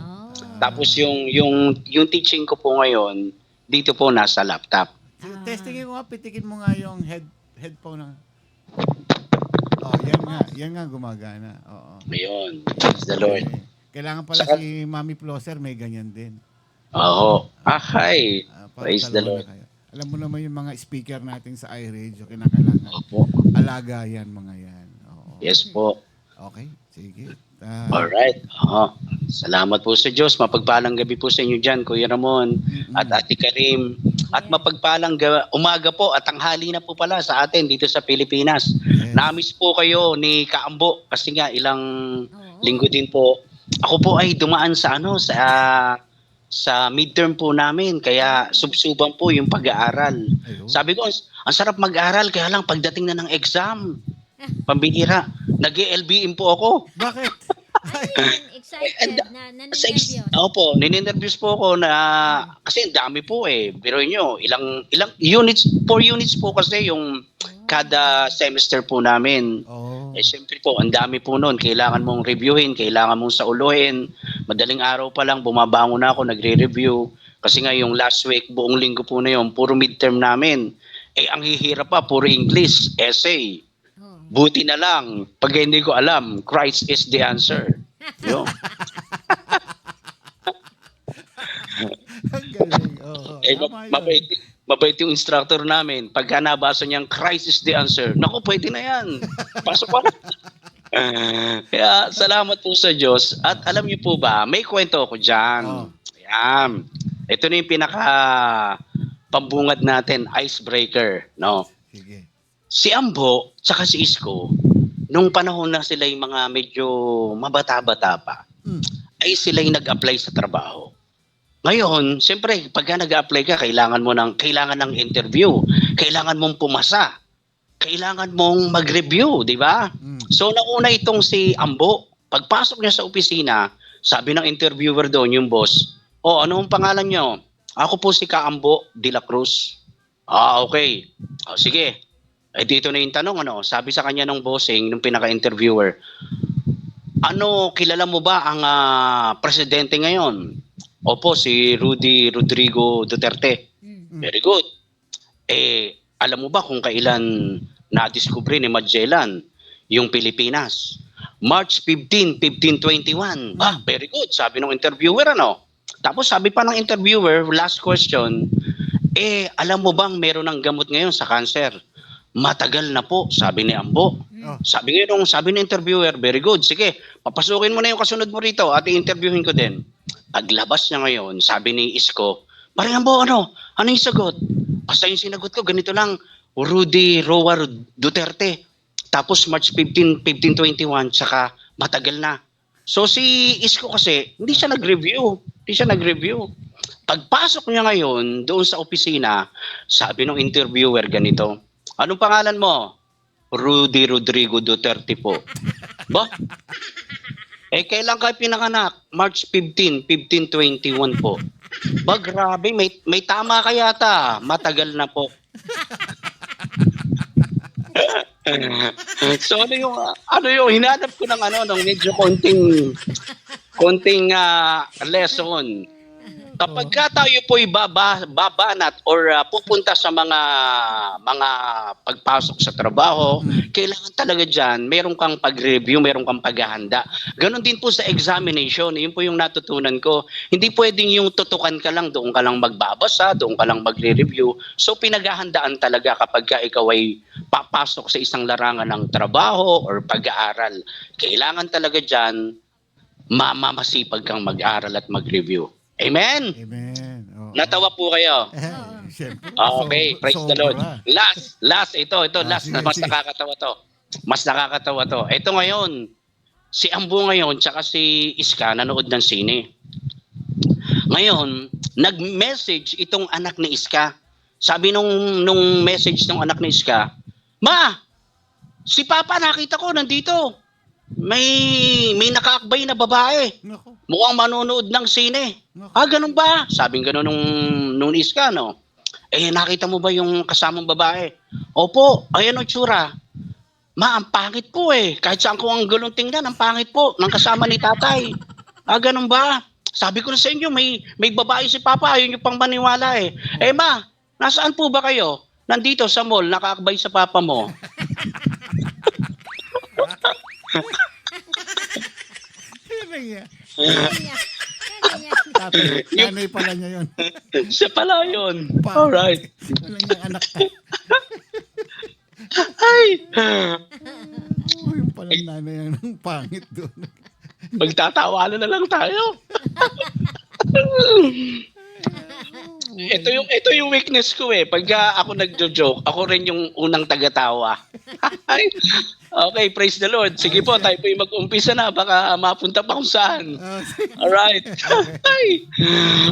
Tapos yung teaching ko po ngayon, dito po nasa laptop. Testingin ko nga, pitikin mo nga yung headphone ng... yan nga gumagana. Oo. Ayun. Praise the Lord. Kailangan pala si Mami Plosser may ganyan din. Oo. Hi. Praise the Lord. Alam mo naman yung mga speaker natin sa iRadio, kinakailangan. Opo. Alaga yan, mga yan. Oo. Yes po. Okay, sige. Alright. Salamat po sa Diyos. Mapagpalang gabi po sa inyo dyan, Kuya Ramon at Ate Karim. At mapagpalang umaga po at tanghali na po pala sa atin dito sa Pilipinas. Yes. Namiss po kayo ni Kaambo kasi nga ilang linggo din po. Ako po ay dumaan sa sa midterm po namin kaya subsuban po yung pag-aaral. Sabi ko, ang sarap mag-aral kaya lang pagdating na ng exam. Pambihira. Nag-LBM po ako. Bakit? Excited na ninervyos. Opo, ninervyos po ako na kasi ang dami po Pero ilang units, 4 units po kasi yung kada semester po namin. Siyempre po, ang dami po noon. Kailangan mong reviewin, kailangan mong sauluhin. Madaling araw pa lang, bumabangon na ako, nagre-review. Kasi nga yung last week, buong linggo po na yun, puro midterm namin. Ang hihirap pa, puro English, essay. Buti na lang, pag hindi ko alam, Christ is the answer. Yung. Mabait yung instructor namin. Pagka nabasa niyang Christ is the answer, naku, pwede na yan. Pasok pa. Kaya salamat po sa Diyos. At alam niyo po ba, may kwento ako dyan. Ayan. Ito na yung pinaka pambungad natin, icebreaker. No? Sige. Si Ambo, tsaka si Isko, nung panahon na sila yung mga medyo mabata-bata pa, ay sila yung nag-apply sa trabaho. Ngayon, siyempre, pagka nag-apply ka, kailangan ng interview, kailangan mong pumasa, kailangan mong mag-review, di ba? So, nauna itong si Ambo, pagpasok niya sa opisina, sabi ng interviewer doon, yung boss, ano ang pangalan niyo? Ako po si Kaambo de la Cruz. Okay. Sige. Dito na yung tanong, sabi sa kanya ng bossing, nung pinaka-interviewer, kilala mo ba ang presidente ngayon? Opo, si Rudy Rodrigo Duterte. Very good. Alam mo ba kung kailan na-discover ni Magellan yung Pilipinas? March 15, 1521. Very good. Sabi ng interviewer, ano? Tapos sabi pa ng interviewer, last question, alam mo bang meron ng gamot ngayon sa cancer? Matagal na po, sabi ni Ambo. Sabi ng interviewer, very good. Sige, papasukin mo na yung kasunod mo rito at i-interviewin ko din. Paglabas niya ngayon, sabi ni Isko, parang Ambo, ano yung sagot? Basta yung sinagot ko, ganito lang, Rudy Roa Duterte. Tapos March 15, 1521, saka matagal na. So si Isko kasi, hindi siya nag-review. Pagpasok niya ngayon doon sa opisina, sabi ng interviewer ganito, anong pangalan mo? Rudy Rodrigo Duterte po. Ba? Kailan kayo pinanganak? March 15, 1521 po. Ba, grabe, may tama ka yata. Matagal na po. So ano yung hinanap ko ng medyo konting lesson. Kapag tayo po'y babanat or pupunta sa mga pagpasok sa trabaho, kailangan talaga dyan, meron kang pag-review, meron kang paghahanda. Ganon din po sa examination, yun po yung natutunan ko. Hindi pwedeng yung tutukan ka lang, doon ka lang magbabasa, doon ka lang magre-review. So pinaghahandaan talaga kapag ikaw ay papasok sa isang larangan ng trabaho or pag-aaral. Kailangan talaga dyan, masipag kang mag-aral at mag-review. Amen? Amen. Natawa po kayo. Siyempre. Okay, praise the Lord. Last, ito, last, sige, mas sige. nakakatawa to. Mas nakakatawa to. Ito ngayon, si Ambo ngayon, tsaka si Iska, nanood ng sine. Ngayon, nag-message itong anak ni Iska. Sabi nung message ng anak ni Iska, Ma, si Papa nakita ko nandito. May nakaakbay na babae. Mukhang manonood ng sine. Ganun ba? Sabing ganun nung Iska, no? Nakita mo ba yung kasamang babae? Opo, ayan o tsura. Ma, ang pangit po Kahit saan ko ang gulong tingnan, ang pangit po ng kasama ni tatay. Ganun ba? Sabi ko na sa inyo, may babae si Papa, ayun yung pang maniwala Ma, nasaan po ba kayo? Nandito sa mall, nakaakbay sa Papa mo. Nanay pala niya yun. Siya pala yun. Alright. Walang yung anak ko. Ay! Yung palang nanay ang pangit doon. Magtatawanan na lang tayo. Ito yung weakness ko Pag ako nagjo-joke, ako rin yung unang tagatawa. Okay, praise the Lord. Sige po, tayo po yung mag-umpisa na. Baka mapunta pa kung saan. Alright.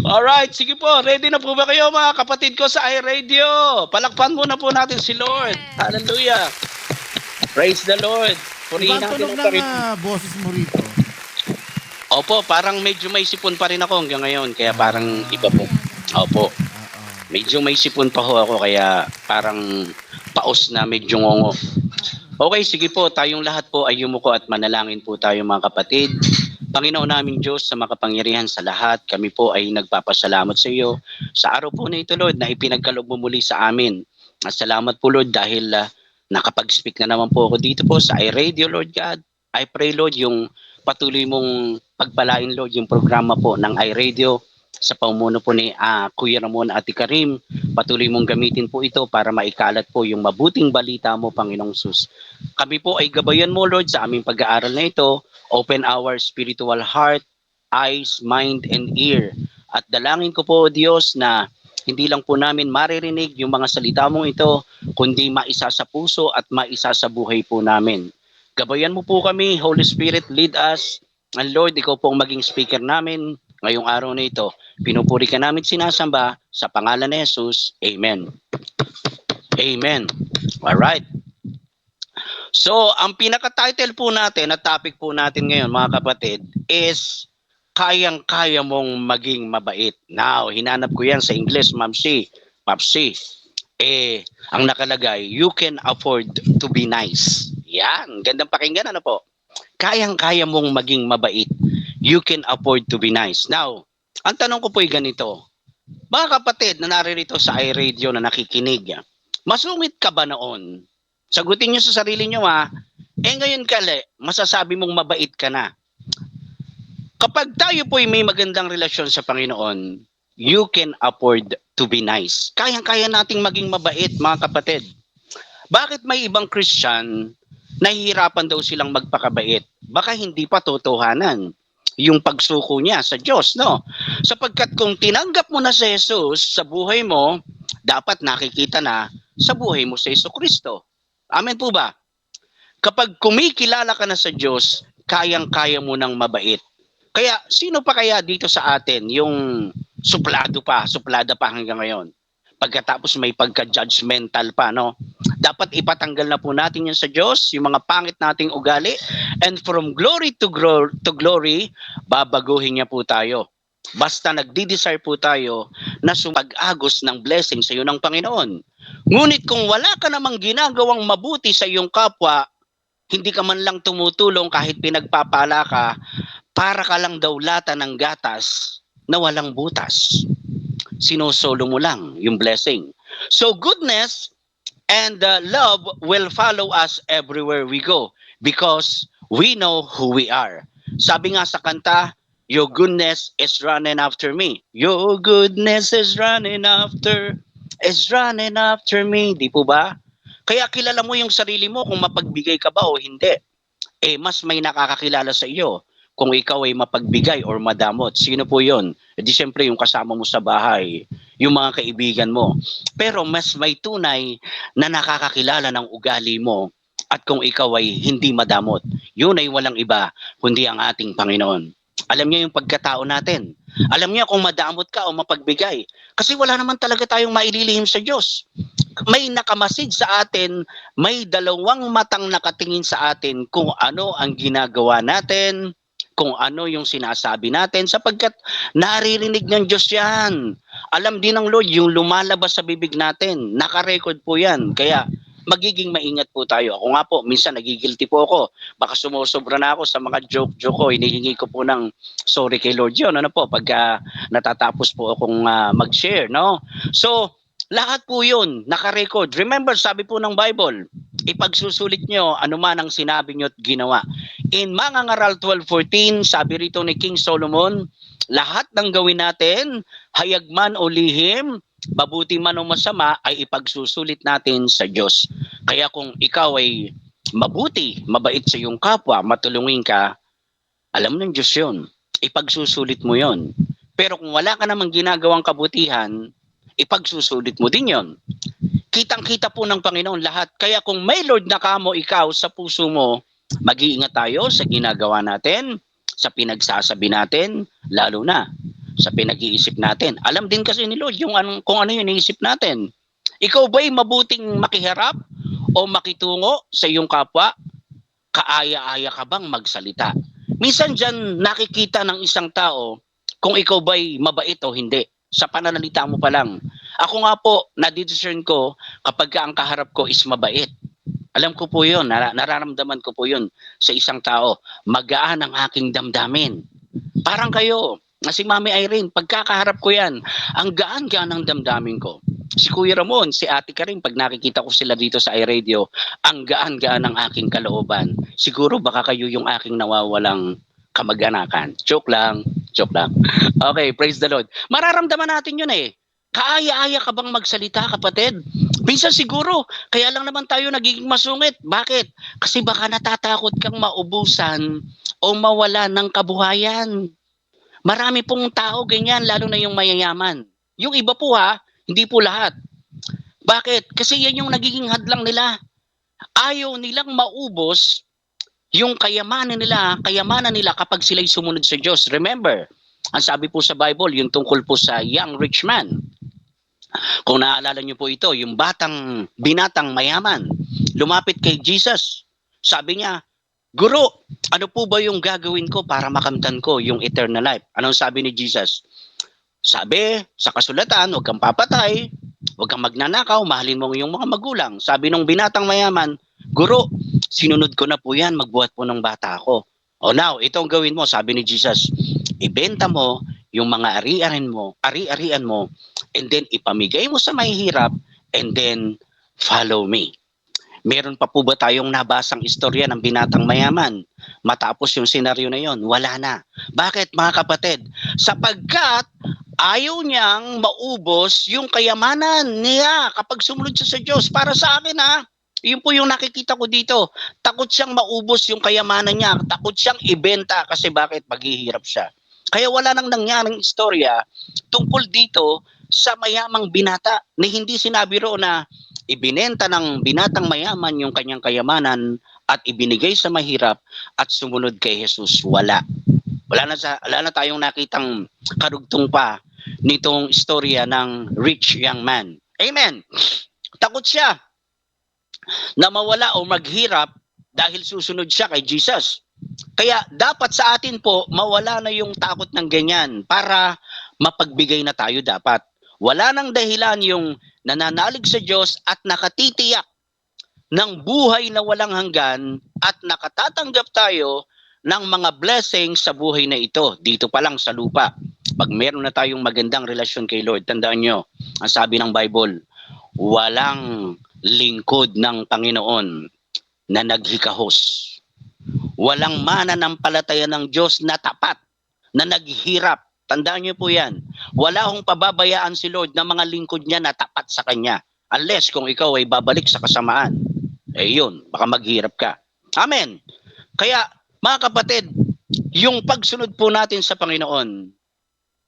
Alright, sige po. Ready na po ba kayo mga kapatid ko sa iRadio? Palakpan muna po natin si Lord. Hallelujah. Praise the Lord. Purihin natin ang parit. Boses mo rito. Opo, parang medyo may sipon pa rin ako hanggang ngayon. Kaya parang iba po. Opo. Medyo may sipon pa ho ako kaya parang paos na medyo ngongo. Okay, sige po. Tayong lahat po ay yumuko at manalangin po tayo mga kapatid. Panginoon naming Diyos sa makapangyarihan sa lahat, kami po ay nagpapasalamat sa iyo sa araw po na ito, Lord, na ipinagkaloob mo muli sa amin. At salamat po, Lord, dahil nakapag-speak na naman po ako dito po sa iRadio, Lord God. I pray, Lord, yung patuloy mong pagpalain, Lord, yung programa po ng iRadio sa paumuno po ni Kuya Ramon at Karim. Patuloy mong gamitin po ito para maikalat po yung mabuting balita mo, Panginoong Sus. Kami po ay gabayan mo, Lord, sa aming pag-aaral na ito. Open our spiritual heart, eyes, mind, and ear. At dalangin ko po, Diyos, na hindi lang po namin maririnig yung mga salita mong ito, kundi maisa sa puso at maisa sa buhay po namin. Gabayan mo po kami, Holy Spirit, lead us. And Lord, ikaw po ang maging speaker namin ngayong araw na ito. Pinupuri ka namin sinasamba sa pangalan ni Jesus. Amen. Amen. Alright. So, ang pinaka-title po natin at topic po natin ngayon, mga kapatid, is kayang-kaya mong maging mabait. Now, hinanap ko yan sa English, Mamsi. Papsi. Ang nakalagay, you can afford to be nice. Yan, gandang pakinggan, ano po? Kayang-kaya mong maging mabait. You can afford to be nice. Now, Ang tanong ko po ay ganito. Mga kapatid na naririto sa iRadio na nakikinig, masungit ka ba noon? Sagutin nyo sa sarili nyo ngayon kali, masasabi mong mabait ka na. Kapag tayo po ay may magandang relasyon sa Panginoon, you can afford to be nice. Kayang-kaya nating maging mabait, mga kapatid. Bakit may ibang Christian, nahihirapan daw silang magpakabait? Baka hindi pa totohanan yung pagsuko niya sa Diyos, no? Sapagkat kung tinanggap mo na si Jesus sa buhay mo, dapat nakikita na sa buhay mo si Jesucristo. Amen po ba? Kapag kumikilala ka na sa Diyos, kayang-kaya mo nang mabait. Kaya, sino pa kaya dito sa atin yung suplada pa hanggang ngayon? Pagkatapos may pagka-judgmental pa, no? Dapat ipatanggal na po natin yan sa Diyos, yung mga pangit nating ugali, and from glory to glory, babaguhin niya po tayo. Basta nagdi-desire po tayo na sumag-agos ng blessing sa iyo ng Panginoon. Ngunit kung wala ka namang ginagawang mabuti sa iyong kapwa, hindi ka man lang tumutulong kahit pinagpapala ka, para ka lang daw lata ng gatas na walang butas. Sinusolo mo lang yung blessing. So goodness and love will follow us everywhere we go because we know who we are. Sabi nga sa kanta, your goodness is running after me. Your goodness is running after me. Di po ba? Kaya kilala mo yung sarili mo kung mapagbigay ka ba o hindi. Mas may nakakakilala sa iyo kung ikaw ay mapagbigay or madamot. Sino po yun? Di siyempre yung kasama mo sa bahay, yung mga kaibigan mo. Pero mas may tunay na nakakakilala ng ugali mo at kung ikaw ay hindi madamot. Yun ay walang iba kundi ang ating Panginoon. Alam niya yung pagkatao natin. Alam niya kung madamot ka o mapagbigay. Kasi wala naman talaga tayong maililihim sa Diyos. May nakamasid sa atin, may dalawang matang nakatingin sa atin kung ano ang ginagawa natin, kung ano yung sinasabi natin, sapagkat naririnig ng Diyos yan. Alam din ng Lord yung lumalabas sa bibig natin. Nakarecord po yan. Kaya magiging maingat po tayo. Ako nga po, minsan nagigilty po ako. Baka sumusobra na ako sa mga joke ko. Hinihingi ko po ng sorry kay Lord yun. Ano po, pagka natatapos po akong mag-share, no? So, lahat po yun, nakarecord. Remember, sabi po ng Bible, ipagsusulit nyo anuman ang sinabi nyo at ginawa. In Mga Ngaral 12:14, sabi rito ni King Solomon, lahat ng gawin natin, hayag man o lihim, mabuti man o masama, ay ipagsusulit natin sa Diyos. Kaya kung ikaw ay mabuti, mabait sa iyong kapwa, matulungin ka, alam ng Diyos yun. Ipagsusulit mo yun. Pero kung wala ka namang ginagawang kabutihan, ipagsusulit mo din yon. Kitang-kita po ng Panginoon lahat. Kaya kung may Lord na kamo ikaw sa puso mo, mag-iingat tayo sa ginagawa natin, sa pinagsasabi natin, lalo na sa pinag-iisip natin. Alam din kasi ni Lord kung ano yung iniisip natin. Ikaw ba'y mabuting makiharap o makitungo sa iyong kapwa? Kaaya-aya ka bang magsalita? Minsan dyan nakikita ng isang tao kung ikaw ba'y mabait o hindi. Sa pananalita mo pa lang. Ako nga po, nadidiscern ko kapag ang kaharap ko is mabait. Alam ko po yun, nararamdaman ko po yun sa isang tao. Magaan ang aking damdamin. Parang kayo, si Mami Irene, pagkakaharap ko yan, ang gaan-gaan ng damdamin ko. Si Kuya Ramon, si Ate Karin, pag nakikita ko sila dito sa iRadio, ang gaan-gaan ng aking kalooban. Siguro baka kayo yung aking nawawalang kamag-anakan. Joke lang. Okay, praise the Lord. Mararamdaman natin yun Kaaya-aya ka bang magsalita, kapatid? Minsan siguro, kaya lang naman tayo nagiging masungit. Bakit? Kasi baka natatakot kang maubusan o mawala ng kabuhayan. Marami pong tao ganyan, lalo na yung mayayaman. Yung iba po hindi po lahat. Bakit? Kasi yan yung nagiging hadlang nila. Ayaw nilang maubos yung kayamanan nila kapag sila'y sumunod sa Diyos. Remember, ang sabi po sa Bible, yung tungkol po sa young rich man. Kung naaalala niyo po ito, yung binatang mayaman, lumapit kay Jesus. Sabi niya, Guru, ano po ba yung gagawin ko para makamtan ko yung eternal life? Anong sabi ni Jesus? Sabi, sa kasulatan, huwag kang papatay, huwag kang magnanakaw, mahalin mo yung mga magulang. Sabi nung binatang mayaman, Guru, sinunod ko na po yan, magbuhat po ng bata ako. O now, itong gawin mo, sabi ni Jesus, ibenta mo yung mga ari-arian mo, and then ipamigay mo sa mahihirap, and then follow me. Meron pa po ba tayong nabasang istorya ng binatang mayaman? Matapos yung senaryo na yon, wala na. Bakit mga kapatid? Sapagkat ayaw niyang maubos yung kayamanan niya kapag sumunod siya sa Diyos. Para sa akin yun po yung nakikita ko dito. Takot siyang maubos yung kayamanan niya. Takot siyang ibenta kasi bakit? Maghihirap siya. Kaya wala nang nangyaring istorya tungkol dito sa mayamang binata na hindi sinabi roon na ibinenta ng binatang mayaman yung kanyang kayamanan at ibinigay sa mahirap at sumunod kay Jesus. Wala na tayong nakitang karugtong pa nitong istorya ng rich young man. Amen. Takot siya na mawala o maghirap dahil susunod siya kay Jesus. Kaya dapat sa atin po mawala na yung takot ng ganyan para mapagbigay na tayo dapat. Wala nang dahilan yung nananalig sa Diyos at nakatitiyak ng buhay na walang hanggan at nakatatanggap tayo ng mga blessings sa buhay na ito, dito pa lang sa lupa. Pag meron na tayong magandang relasyon kay Lord, tandaan nyo, ang sabi ng Bible, walang lingkod ng Panginoon na naghikahos. Walang mananampalataya ng Diyos na tapat, na naghihirap. Tandaan niyo po yan. Wala hong pababayaan si Lord ng mga lingkod niya na tapat sa Kanya. Unless kung ikaw ay babalik sa kasamaan. Yun, baka maghirap ka. Amen. Kaya, mga kapatid, yung pagsunod po natin sa Panginoon,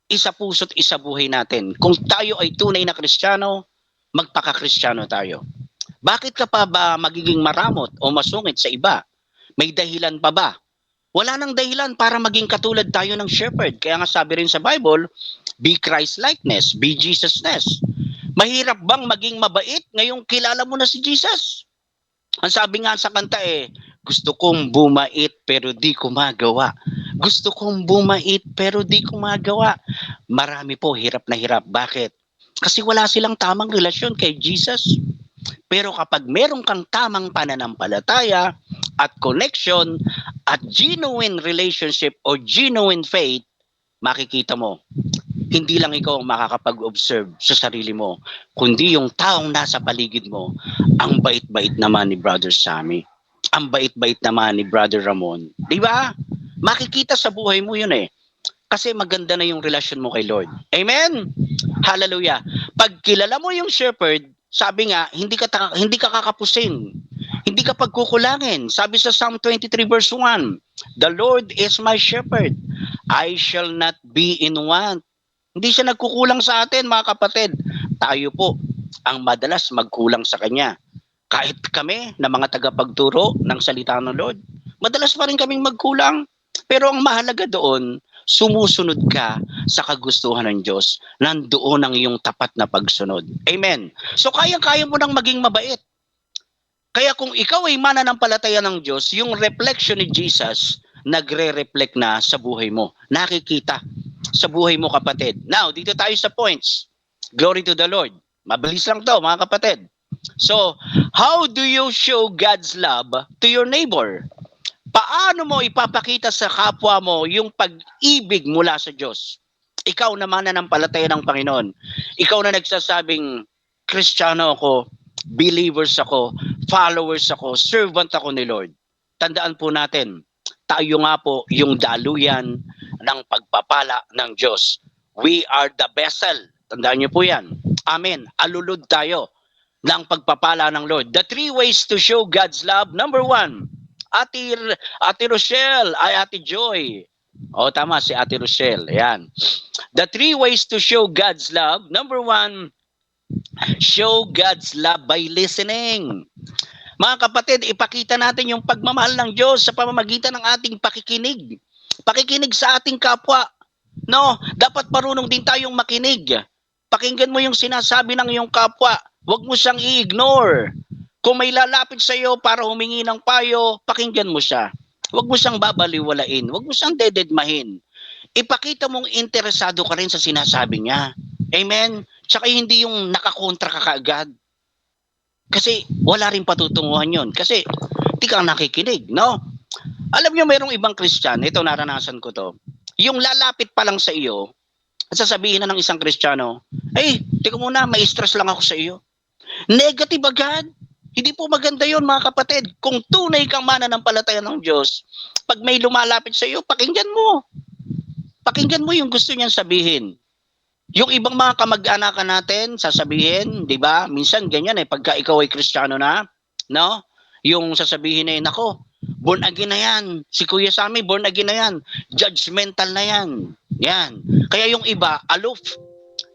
isa puso't isa buhay natin. Kung tayo ay tunay na Kristiyano, magpaka-Kristiyano tayo. Bakit ka pa ba magiging maramot o masungit sa iba? May dahilan pa ba? Wala nang dahilan para maging katulad tayo ng shepherd. Kaya nga sabi rin sa Bible, be Christ-likeness, be Jesus-ness. Mahirap bang maging mabait ngayong kilala mo na si Jesus? Ang sabi nga sa kanta gusto kong bumait pero di ko magawa. Gusto kong bumait pero di ko magawa. Marami po hirap na hirap. Bakit? Kasi wala silang tamang relasyon kay Jesus. Pero kapag meron kang tamang pananampalataya at connection at genuine relationship or genuine faith, makikita mo, hindi lang ikaw ang makakapag-observe sa sarili mo, kundi yung taong nasa paligid mo. Ang bait-bait naman ni Brother Sammy. Ang bait-bait naman ni Brother Ramon. Di ba? Makikita sa buhay mo yun Kasi maganda na yung relasyon mo kay Lord. Amen? Hallelujah. Pag kilala mo yung shepherd, sabi nga, hindi ka kakapusin. Hindi ka pagkukulangin. Sabi sa Psalm 23 verse 1, the Lord is my shepherd. I shall not be in want. Hindi siya nagkukulang sa atin, mga kapatid. Tayo po ang madalas magkulang sa Kanya. Kahit kami na mga tagapagturo ng salita ng Lord, madalas pa rin kaming magkulang. Pero ang mahalaga doon, sumusunod ka sa kagustuhan ng Diyos. Nandoon ang iyong tapat na pagsunod. Amen. So kaya-kaya mo nang maging mabait. Kaya kung ikaw ay mananampalataya ng Diyos, yung reflection ni Jesus, nagre-reflect na sa buhay mo. Nakikita sa buhay mo, kapatid. Now, dito tayo sa points. Glory to the Lord. Mabilis lang to, mga kapatid. So, how do you show God's love to your neighbor? Paano mo ipapakita sa kapwa mo yung pag-ibig mula sa Diyos? Ikaw na mananampalataya ng Panginoon. Ikaw na nagsasabing, Kristiyano ako, believers ako, followers ako, servant ako ni Lord. Tandaan po natin, tayo nga po yung daluyan ng pagpapala ng Diyos. We are the vessel. Tandaan niyo po yan. Amen. Alulod tayo ng pagpapala ng Lord. The 3 ways to show God's love. Number 1, Ate Rochelle, ay Ate Joy. Tama, si Ate Rochelle. Ayan. The 3 ways to show God's love. Number 1, show God's love by listening. Mga kapatid, ipakita natin yung pagmamahal ng Diyos sa pamamagitan ng ating pakikinig. Pakikinig sa ating kapwa. No, dapat marunong din tayong makinig. Pakinggan mo yung sinasabi ng iyong kapwa. Huwag mo siyang i-ignore. Kung may lalapit sa iyo para humingi ng payo, pakinggan mo siya. Huwag mo siyang babaliwalain. Huwag mo siyang dededmahin. Ipakita mong interesado ka rin sa sinasabi niya. Amen? Tsaka hindi yung nakakontra ka kaagad. Kasi wala rin patutunguhan yun. Kasi di ka nakikinig, no? Alam niyo, mayroong ibang Christian, ito naranasan ko to. Yung lalapit pa lang sa iyo, At sasabihin na ng isang Kristiyano, "Hey, teka muna, may stress lang ako sa iyo." Negative agad. Hindi po maganda yon, mga kapatid. Kung tunay kang mananampalataya ng Diyos, pag may lumalapit sa iyo, pakinggan mo. Pakinggan mo yung gusto niyang sabihin. Yung ibang mga kamag-anakan natin, sasabihin, di ba? Minsan ganyan pagka ikaw ay Kristiyano na, no? Yung sasabihin nako, born again na yan. Si Kuya Sammy, born again na yan. Judgmental na yan. Yan. Kaya yung iba, aloof,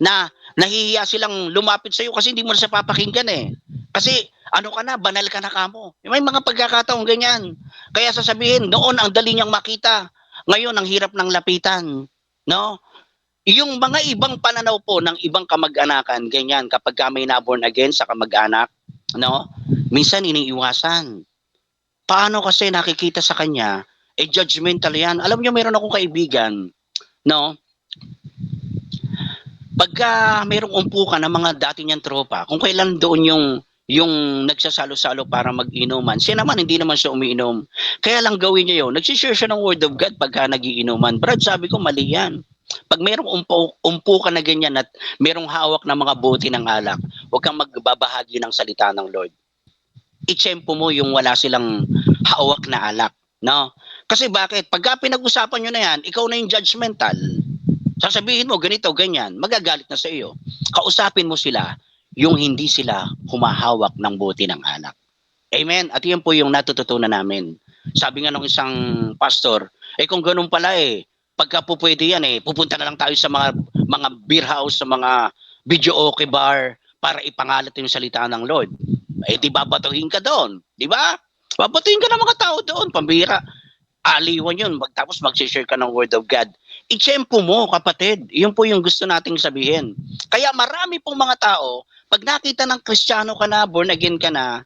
na nahihiya silang lumapit sa iyo kasi hindi mo na siya papakinggan Kasi ano ka na, banal ka na kamo. May mga pagkakataong ganyan. Kaya sasabihin, noon ang dali niyang makita. Ngayon ang hirap ng lapitan. No? Yung mga ibang pananaw po ng ibang kamag-anakan, ganyan, kapag may na-born again sa kamag-anak, no? Minsan iniiwasan. Paano kasi nakikita sa kanya, judgmental yan. Alam niyo, meron akong kaibigan, no? Pagka mayroong umpukan ng mga dati niyang tropa, kung kailan doon yung nagsasalo-salo para mag-inuman, siya naman hindi naman siya umiinom. Kaya lang gawin niya yun, nagsishare siya ng word of God pagka nagiinuman. Brad, sabi ko, mali yan. Pag mayroong umpukan na ganyan at mayroong hawak ng mga bote ng alak, huwag kang magbabahagi ng salita ng Lord. Itsempo mo yung wala silang hawak na alak. No? Kasi bakit? Pagka pinag-usapan nyo na yan, ikaw na yung judgmental. Sasabihin mo, ganito, ganyan, magagalit na sa iyo. Kausapin mo sila, yung hindi sila humahawak ng bote ng alak. Amen? At yan po yung natututunan namin. Sabi nga ng isang pastor, kung ganun pala pagka po pwede yan pupunta na lang tayo sa mga beer house, sa mga video okay bar, para ipangalat yung salita ng Lord. Di babatuhin ka doon. Di ba? Babatuhin ka ng mga tao doon, pambira. Aliwan yun, tapos mag-share ka ng word of God. Itsempo mo, kapatid. Yun po yung gusto nating sabihin. Kaya marami pong mga tao, pag nakita ng Kristiyano ka na, born again ka na,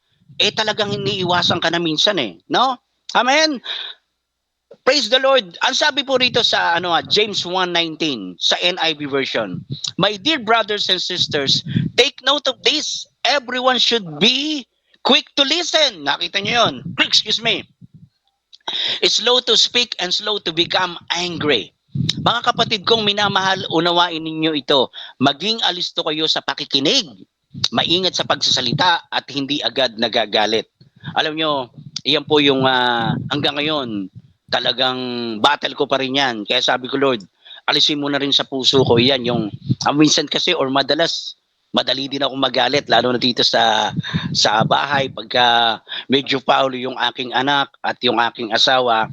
talagang iniiwasan ka na minsan no? Amen? Praise the Lord. Ang sabi po rito sa James 1:19 sa NIV version, "My dear brothers and sisters, take note of this. Everyone should be quick to listen." Nakita niyo yun? Excuse me. "Slow to speak and slow to become angry." Mga kapatid kong minamahal, unawain ninyo ito. Maging alisto kayo sa pakikinig. Maingat sa pagsasalita at hindi agad nagagalit. Alam nyo, iyan po yung hanggang ngayon, talagang battle ko pa rin yan. Kaya sabi ko, Lord, alisin mo na rin sa puso ko yan. Minsan kasi or madalas, madali din ako magalit, lalo na dito sa bahay. Pagka medyo paulo yung aking anak at yung aking asawa,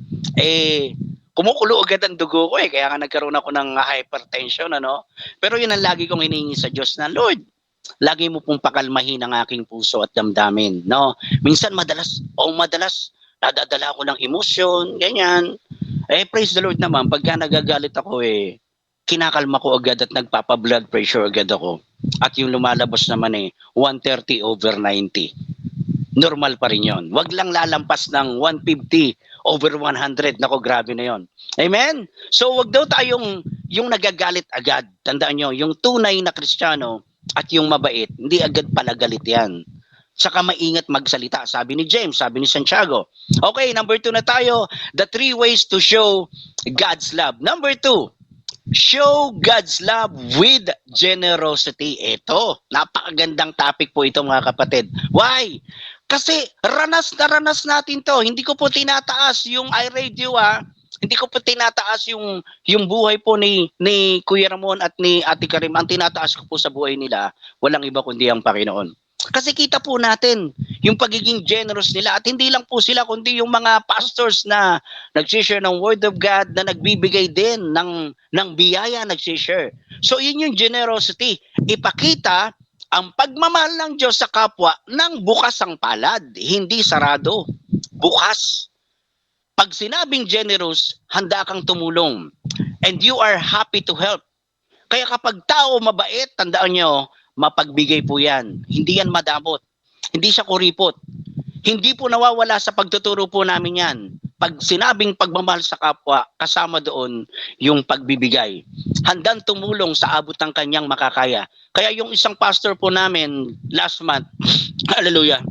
kumukulo agad ang dugo ko kaya nga nagkaroon ako ng hypertension, Pero yun ang lagi kong hinihingi sa Diyos na, Lord, lagi mo pong pakalmahin ang aking puso at damdamin, no? Minsan madalas nadadala ako ng emosyon, ganyan. Praise the Lord naman, pagka nagagalit ako kinakalma ko agad at nagpapa-blood pressure agad ako. At yung lumalabas naman 130/90. Normal pa rin yun. Wag lang lalampas ng 150/100. Nako, grabe na yon. Amen? So wag daw tayong yung nagagalit agad. Tandaan nyo, yung tunay na Kristiyano at yung mabait, hindi agad palagalit yan. Saka maingat magsalita. Sabi ni James, sabi ni Santiago. Okay, number 2 na tayo. The 3 ways to show God's love. Number 2, show God's love with generosity. Ito, napakagandang topic po ito mga kapatid. Why? Kasi ranas na ranas natin to. Hindi ko po tinataas yung iRadio Hindi ko po tinataas yung buhay po ni Kuya Ramon at ni Ate Karim. Ang tinataas ko po sa buhay nila, walang iba kundi ang Panginoon. Kasi kita po natin yung pagiging generous nila. At hindi lang po sila, kundi yung mga pastors na nagsishare ng Word of God, na nagbibigay din ng biyaya, nagsishare. So yun yung generosity. Ipakita ang pagmamahal ng Diyos sa kapwa ng bukas ang palad, hindi sarado. Bukas. Pag sinabing generous, handa kang tumulong. And you are happy to help. Kaya kapag tao mabait, tandaan nyo, mapagbigay po yan. Hindi yan madamot. Hindi siya kuripot. Hindi po nawawala sa pagtuturo po namin yan. Pag sinabing pagmamahal sa kapwa, kasama doon yung pagbibigay. Handang tumulong sa abot ng kanyang makakaya. Kaya yung isang pastor po namin last month, hallelujah,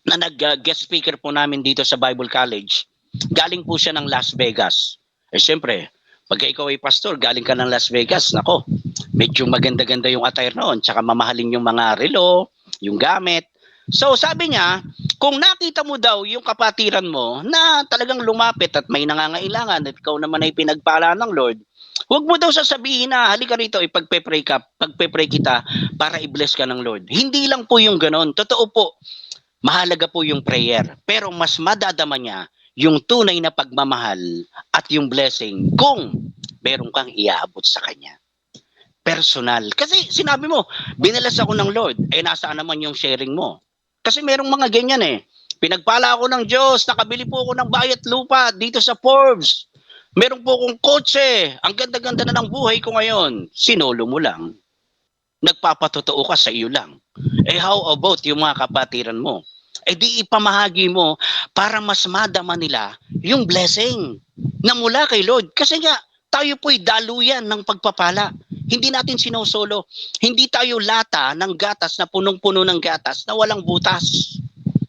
na nag-guest speaker po namin dito sa Bible College, galing po siya ng Las Vegas. Siyempre, Pagka ikaw ay pastor, galing ka ng Las Vegas, nako, medyo maganda-ganda yung attire noon, tsaka mamahalin yung mga relo, yung gamit. So sabi niya, kung nakita mo daw yung kapatiran mo na talagang lumapit at may nangangailangan at ikaw naman ay pinagpala ng Lord, huwag mo daw sasabihin na, halika rito, pagpe-pray kita para i-bless ka ng Lord. Hindi lang po yung ganon. Totoo po, mahalaga po yung prayer. Pero mas madadama niya yung tunay na pagmamahal at yung blessing kung meron kang iaabot sa Kanya. Personal. Kasi sinabi mo, binalas ako ng Lord. Nasaan naman yung sharing mo? Kasi merong mga ganyan Pinagpala ako ng Diyos, nakabili po ako ng bayat lupa dito sa Forbes. Meron po akong kotse. Ang ganda-ganda na ng buhay ko ngayon. Sinolo mo lang. Nagpapatotoo ka sa iyo lang. How about yung mga kapatiran mo? Di ipamahagi mo para mas madama nila yung blessing na mula kay Lord. Kasi nga, tayo po'y daluyan ng pagpapala. Hindi natin sinosolo. Hindi tayo lata ng gatas na punong-puno ng gatas na walang butas.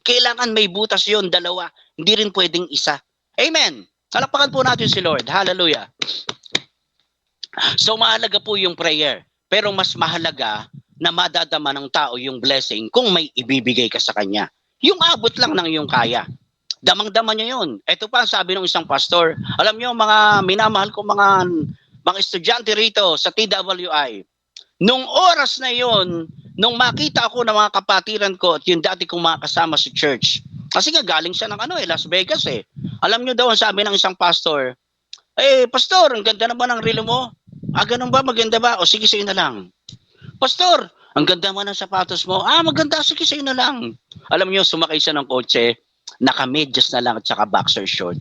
Kailangan may butas yon, dalawa. Hindi rin pwedeng isa. Amen. Palakpakan po natin si Lord. Hallelujah. So mahalaga po yung prayer. Pero mas mahalaga na madadama ng tao yung blessing kung may ibibigay ka sa kanya. Yung abot lang ng iyong kaya. Damang-dama niya yun. Ito pa sabi ng isang pastor. Alam niyo, mga minamahal ko mga estudyante rito sa TWI. Nung oras na yon, nung makita ako ng mga kapatiran ko at yung dati kong mga kasama sa church. Kasi nga galing siya ng Las Vegas Alam niyo daw ang sabi ng isang pastor, pastor, ang ganda naman ng relo mo. Ganun ba? Maganda ba? O sige, sa'yo na lang. Pastor, ang ganda naman ng sapatos mo. Maganda, sige, sa'yo na lang. Alam niyo, sumakay siya ng kotse, naka-medyas na lang at saka boxer short.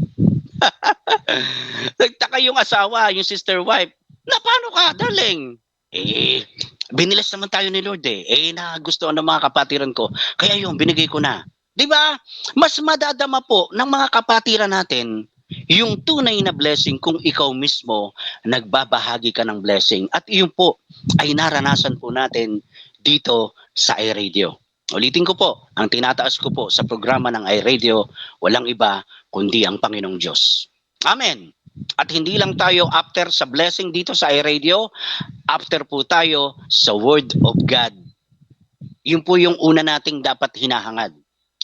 Nagtaka yung asawa, yung sister wife. Na paano ka, darling? Binilas naman tayo ni Lord nagustuhan ng mga kapatiran ko. Kaya yun, binigay ko na. Diba? Mas madadama po ng mga kapatiran natin yung tunay na blessing kung ikaw mismo nagbabahagi ka ng blessing. At yun po ay naranasan po natin dito sa iRadio. Ulitin ko po, ang tinataas ko po sa programa ng iRadio, walang iba kundi ang Panginoong Diyos. Amen. At hindi lang tayo after sa blessing dito sa iRadio, after po tayo sa Word of God. Yun po yung una nating dapat hinahangad.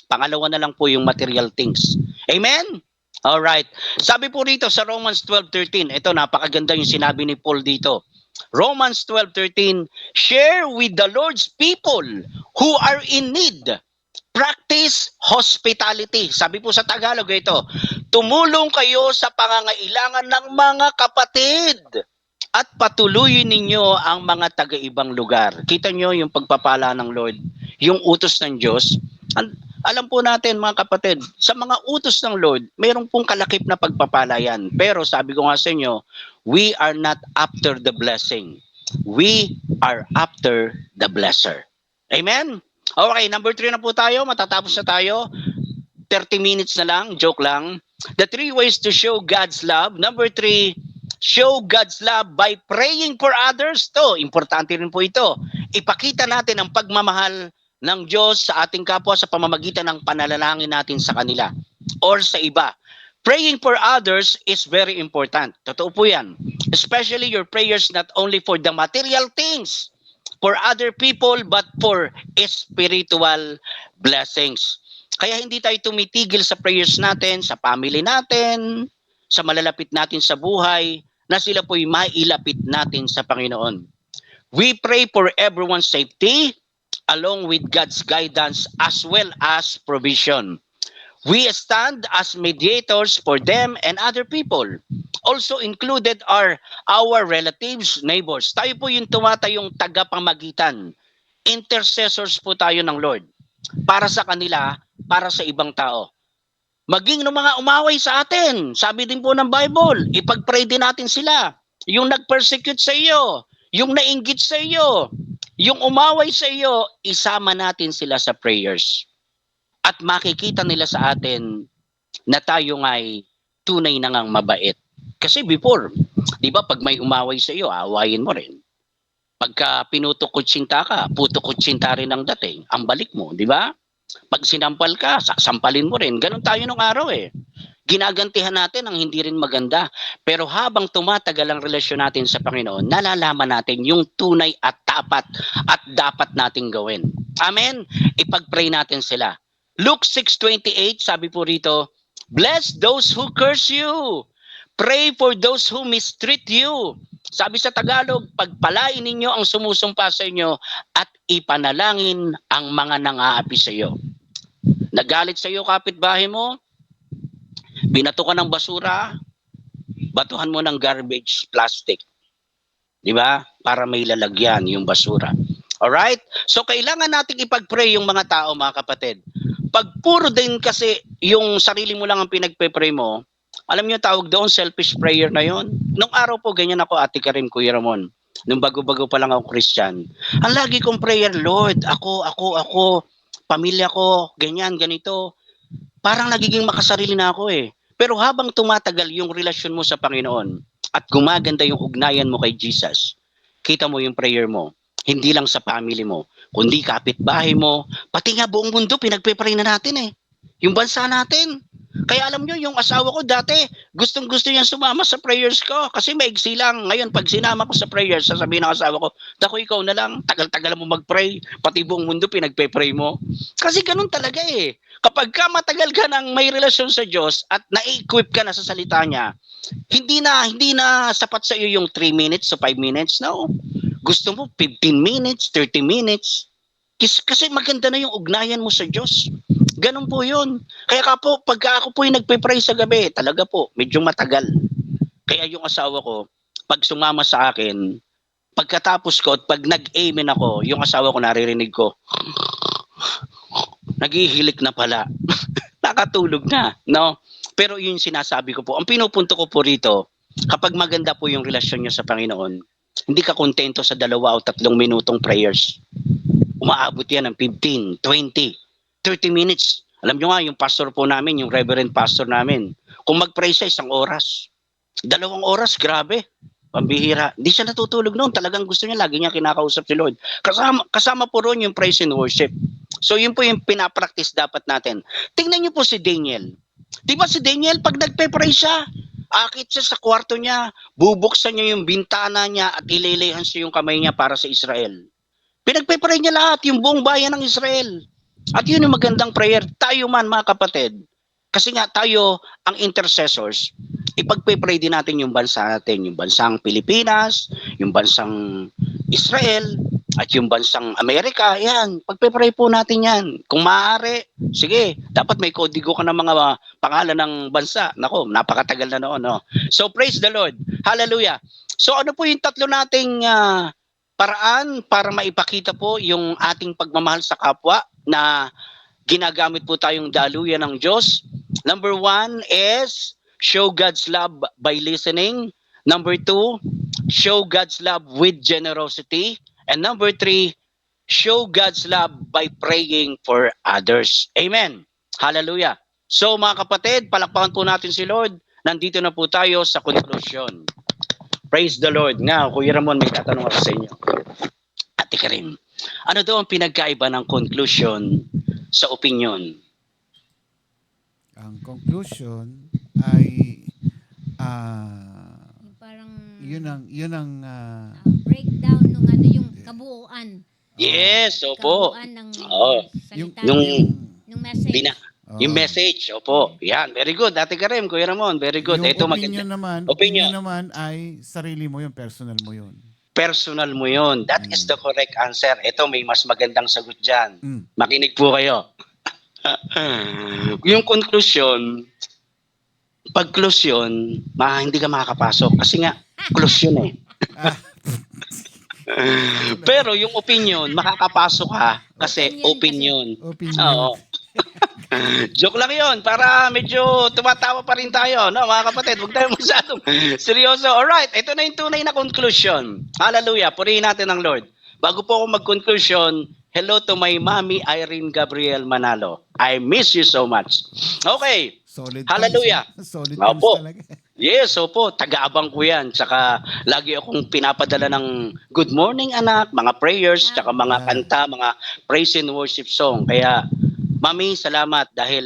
Pangalawa na lang po yung material things. Amen? Alright. Sabi po rito sa Romans 12:13, ito napakaganda yung sinabi ni Paul dito. Romans 12:13, share with the Lord's people who are in need. Practice hospitality. Sabi po sa Tagalog ito, tumulong kayo sa pangangailangan ng mga kapatid at patuloyin ninyo ang mga taga-ibang lugar. Kita nyo yung pagpapala ng Lord, yung utos ng Diyos. Alam po natin mga kapatid, sa mga utos ng Lord, mayroon pong kalakip na pagpapala yan. Pero sabi ko nga sa inyo, we are not after the blessing. We are after the blesser. Amen? Okay, number 3 na po tayo. Matatapos na tayo. 30 minutes na lang. Joke lang. The 3 ways to show God's love. Number 3, show God's love by praying for others. To, importante rin po ito. Ipakita natin ang pagmamahal ng Diyos sa ating kapwa sa pamamagitan ng panalangin natin sa kanila or sa iba. Praying for others is very important. Totoo po yan. Especially your prayers not only for the material things, for other people, but for spiritual blessings. Kaya hindi tayo tumitigil sa prayers natin, sa family natin, sa malalapit natin sa buhay, na sila po'y mailapit natin sa Panginoon. We pray for everyone's safety, along with God's guidance as well as provision. We stand as mediators for them and other people. Also included are our relatives, neighbors. Tayo po yung tumatayong tagapamagitan. Intercessors po tayo ng Lord. Para sa kanila, para sa ibang tao. Maging ng mga umaway sa atin. Sabi din po ng Bible, ipag-pray din natin sila. Yung nag-persecute sa iyo, yung nainggit sa iyo, yung umaway sa iyo, isama natin sila sa prayers. At makikita nila sa atin na tayo nga'y tunay na ngang mabait. Kasi before, di ba, pag may umaway sa iyo, awayin mo rin. Pagka pinutukutsinta ka, putukutsinta rin ang dating, ang balik mo, di ba? Pag sinampal ka, sampalin mo rin. Ganon tayo nung araw Ginagantihan natin ang hindi rin maganda. Pero habang tumatagal ang relasyon natin sa Panginoon, nalalaman natin yung tunay at dapat nating gawin. Amen? Ipag-pray natin sila. Luke 6:28, sabi po rito, bless those who curse you. Pray for those who mistreat you. Sabi sa Tagalog, pagpalain ninyo ang sumusumpa sa inyo at ipanalangin ang mga nang-aapi sa iyo. Nagalit sa iyo kapitbahay mo, binato ka ng basura, batuhan mo ng garbage plastic. Di ba? Para may lalagyan yung basura. Alright? So kailangan nating ipag-pray yung mga tao, mga kapatid. Pag puro din kasi yung sarili mo lang ang pinagpe-pray mo, alam niyo tawag doon selfish prayer na yon. Nung araw po ganyan ako, Ate Karim, Kuya Ramon. Nung bago-bago pa lang ako Christian. Ang lagi kong prayer, Lord, ako, pamilya ko, ganyan, ganito. Parang nagiging makasarili na ako eh. Pero habang tumatagal yung relasyon mo sa Panginoon at gumaganda yung ugnayan mo kay Jesus, kita mo yung prayer mo. Hindi lang sa family mo, kundi kapitbahay mo, pati nga buong mundo, pinagpe-pray na natin eh. Yung bansa natin. Kaya alam nyo, yung asawa ko dati, gustong-gusto niya sumama sa prayers ko kasi maigsi lang. Ngayon, pag sinama ko sa prayers, sasabihin ng asawa ko, dako ikaw na lang, tagal-tagal mo mag-pray, pati buong mundo pinagpe-pray mo. Kasi ganun talaga eh. Kapag ka matagal ka nang may relasyon sa Diyos at na-equip ka na sa salita niya, hindi na sapat sa iyo yung 3 minutes o 5 minutes, no? Gusto mo 15 minutes, 30 minutes. Kasi maganda na yung ugnayan mo sa Diyos. Ganun po yun. Kaya pagka ako po yung nagpe-pray sa gabi, talaga po, medyo matagal. Kaya yung asawa ko, pag sumama sa akin, pagkatapos ko at pag nag-amen ako, yung asawa ko naririnig ko, naghihilik na pala. Nakatulog na, no? Pero yun sinasabi ko po. Ang pinupunto ko po rito, kapag maganda po yung relasyon nyo sa Panginoon, hindi ka kontento sa 2 o 3 minutong prayers. Umaabot yan ng 15, 20, 30 minutes. Alam nyo nga, yung pastor po namin, yung reverend pastor namin, kung mag-pray siya 1 oras, 2 oras, grabe. Pambihira. Hindi siya natutulog noon. Talagang gusto niya, lagi niya kinakausap si Lord. Kasama po ron yung praise and worship. So yun po yung pinapractice dapat natin. Tingnan niyo po si Daniel. Di ba si Daniel, pag nagpe-pray siya, akit siya sa kwarto niya, bubuksan niya yung bintana niya at ililihan siya yung kamay niya para sa Israel. Pinagpe-pray niya lahat, yung buong bayan ng Israel. At yun yung magandang prayer. Tayo man, mga kapatid, kasi nga tayo, ang intercessors, ipagpe-pray din natin yung bansa natin, yung bansang Pilipinas, yung bansang Israel, at yung bansang Amerika, yan, pagpe-pray po natin yan. Kung maaari, sige, dapat may kodigo ka ng mga pangalan ng bansa. Nako, napakatagal na noon, no? So, praise the Lord. Hallelujah. So, ano po yung 3 nating paraan para maipakita po yung ating pagmamahal sa kapwa na ginagamit po tayong daluyan ng Diyos? Number 1 is show God's love by listening. Number 2, show God's love with generosity. And number 3, show God's love by praying for others. Amen. Hallelujah. So mga kapatid, palakpakan po natin si Lord. Nandito na po tayo sa conclusion. Praise the Lord. Nga, Kuya Ramon, may tatanong ako sa inyo. Ate Karim, ano daw ang pinagkaiba ng conclusion sa opinion? Ang conclusion ay parang yun ang breakdown ng ano yung kabuuan. Yes, opo. Kabuuan ng salita. Yung message. Yung message, opo. Yan, very good. Ate Karim, Kuya Ramon, very good. Yung Ito opinion naman ay sarili mo yun, personal mo yun. Personal mo yun. That is the correct answer. Ito, may mas magandang sagot dyan. Makinig po kayo. Yung conclusion, pag close yun, hindi ka makakapasok. Kasi nga, close yun eh. Pero yung opinion, makakapasok ka kasi opinion. Oo. Joke lang yun, para medyo tumatawa pa rin tayo, no, mga kapatid, huwag tayo masyadong seryoso. Alright, ito na yung tunay na conclusion. Hallelujah, purihin natin ang Lord. Bago po ako mag-conclusion, hello to my mommy Irene Gabriel Manalo. I miss you so much. Okay, solid hallelujah. Solid opo. talaga. Yes, opo, taga-abang ko yan. Tsaka lagi akong pinapadala ng good morning anak, mga prayers, tsaka mga kanta, mga praise and worship song. Kaya, Mami, salamat dahil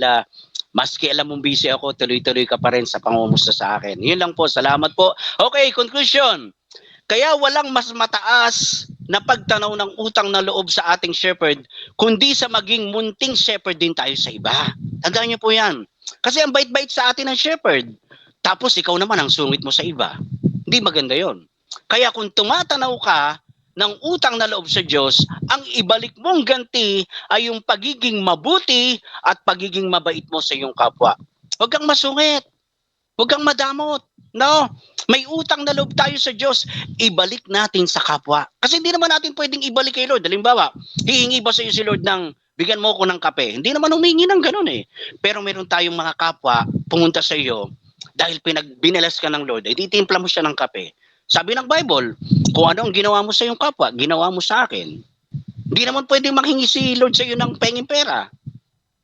Maski alam mong busy ako, tuloy-tuloy ka pa rin sa pangumusta sa akin. Yun lang po, salamat po. Okay, conclusion. Kaya walang mas mataas na pagtanaw ng utang na loob sa ating shepherd, kundi sa maging munting shepherd din tayo sa iba. Tandaan niyo po yan. Kasi ang bait-bait sa atin ng shepherd, tapos ikaw naman ang sungit mo sa iba. Hindi maganda yon. Kaya kung tumatanaw ka ng utang na loob sa Diyos, ang ibalik mong ganti ay yung pagiging mabuti at pagiging mabait mo sa iyong kapwa. Huwag kang masungit. Huwag kang madamot. No? May utang na loob tayo sa Diyos, ibalik natin sa kapwa. Kasi hindi naman natin pwedeng ibalik kay Lord. Halimbawa, hihingi ba sa iyo si Lord ng bigyan mo ko ng kape? Hindi naman humingi ng ganun eh. Pero meron tayong mga kapwa pumunta sa iyo dahil binalas ka ng Lord, ay titimpla mo siya ng kape. Sabi ng Bible, kung ano ang ginawa mo sa iyong kapwa, ginawa mo sa akin. Hindi naman pwedeng manghingi si Lord sa iyo ng penging pera.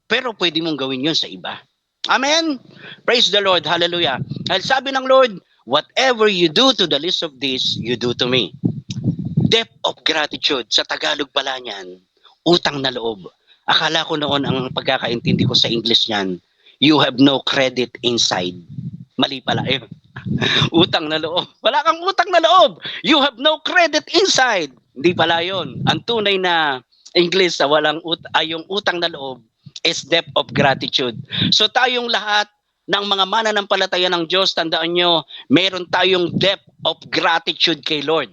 Pero pwede mong gawin yun sa iba. Amen? Praise the Lord. Hallelujah. Dahil sabi ng Lord, whatever you do to the least of this, you do to me. Depth of gratitude. Sa Tagalog pala niyan, utang na loob. Akala ko noon ang pagkakaintindi ko sa English niyan, you have no credit inside. Mali pala yun. Utang na loob. Wala kang utang na loob. You have no credit inside. Hindi pala yun. Ang tunay na English sa yung utang na loob is depth of gratitude. So tayong lahat ng mga mananampalataya ng Diyos, tandaan nyo, meron tayong depth of gratitude kay Lord.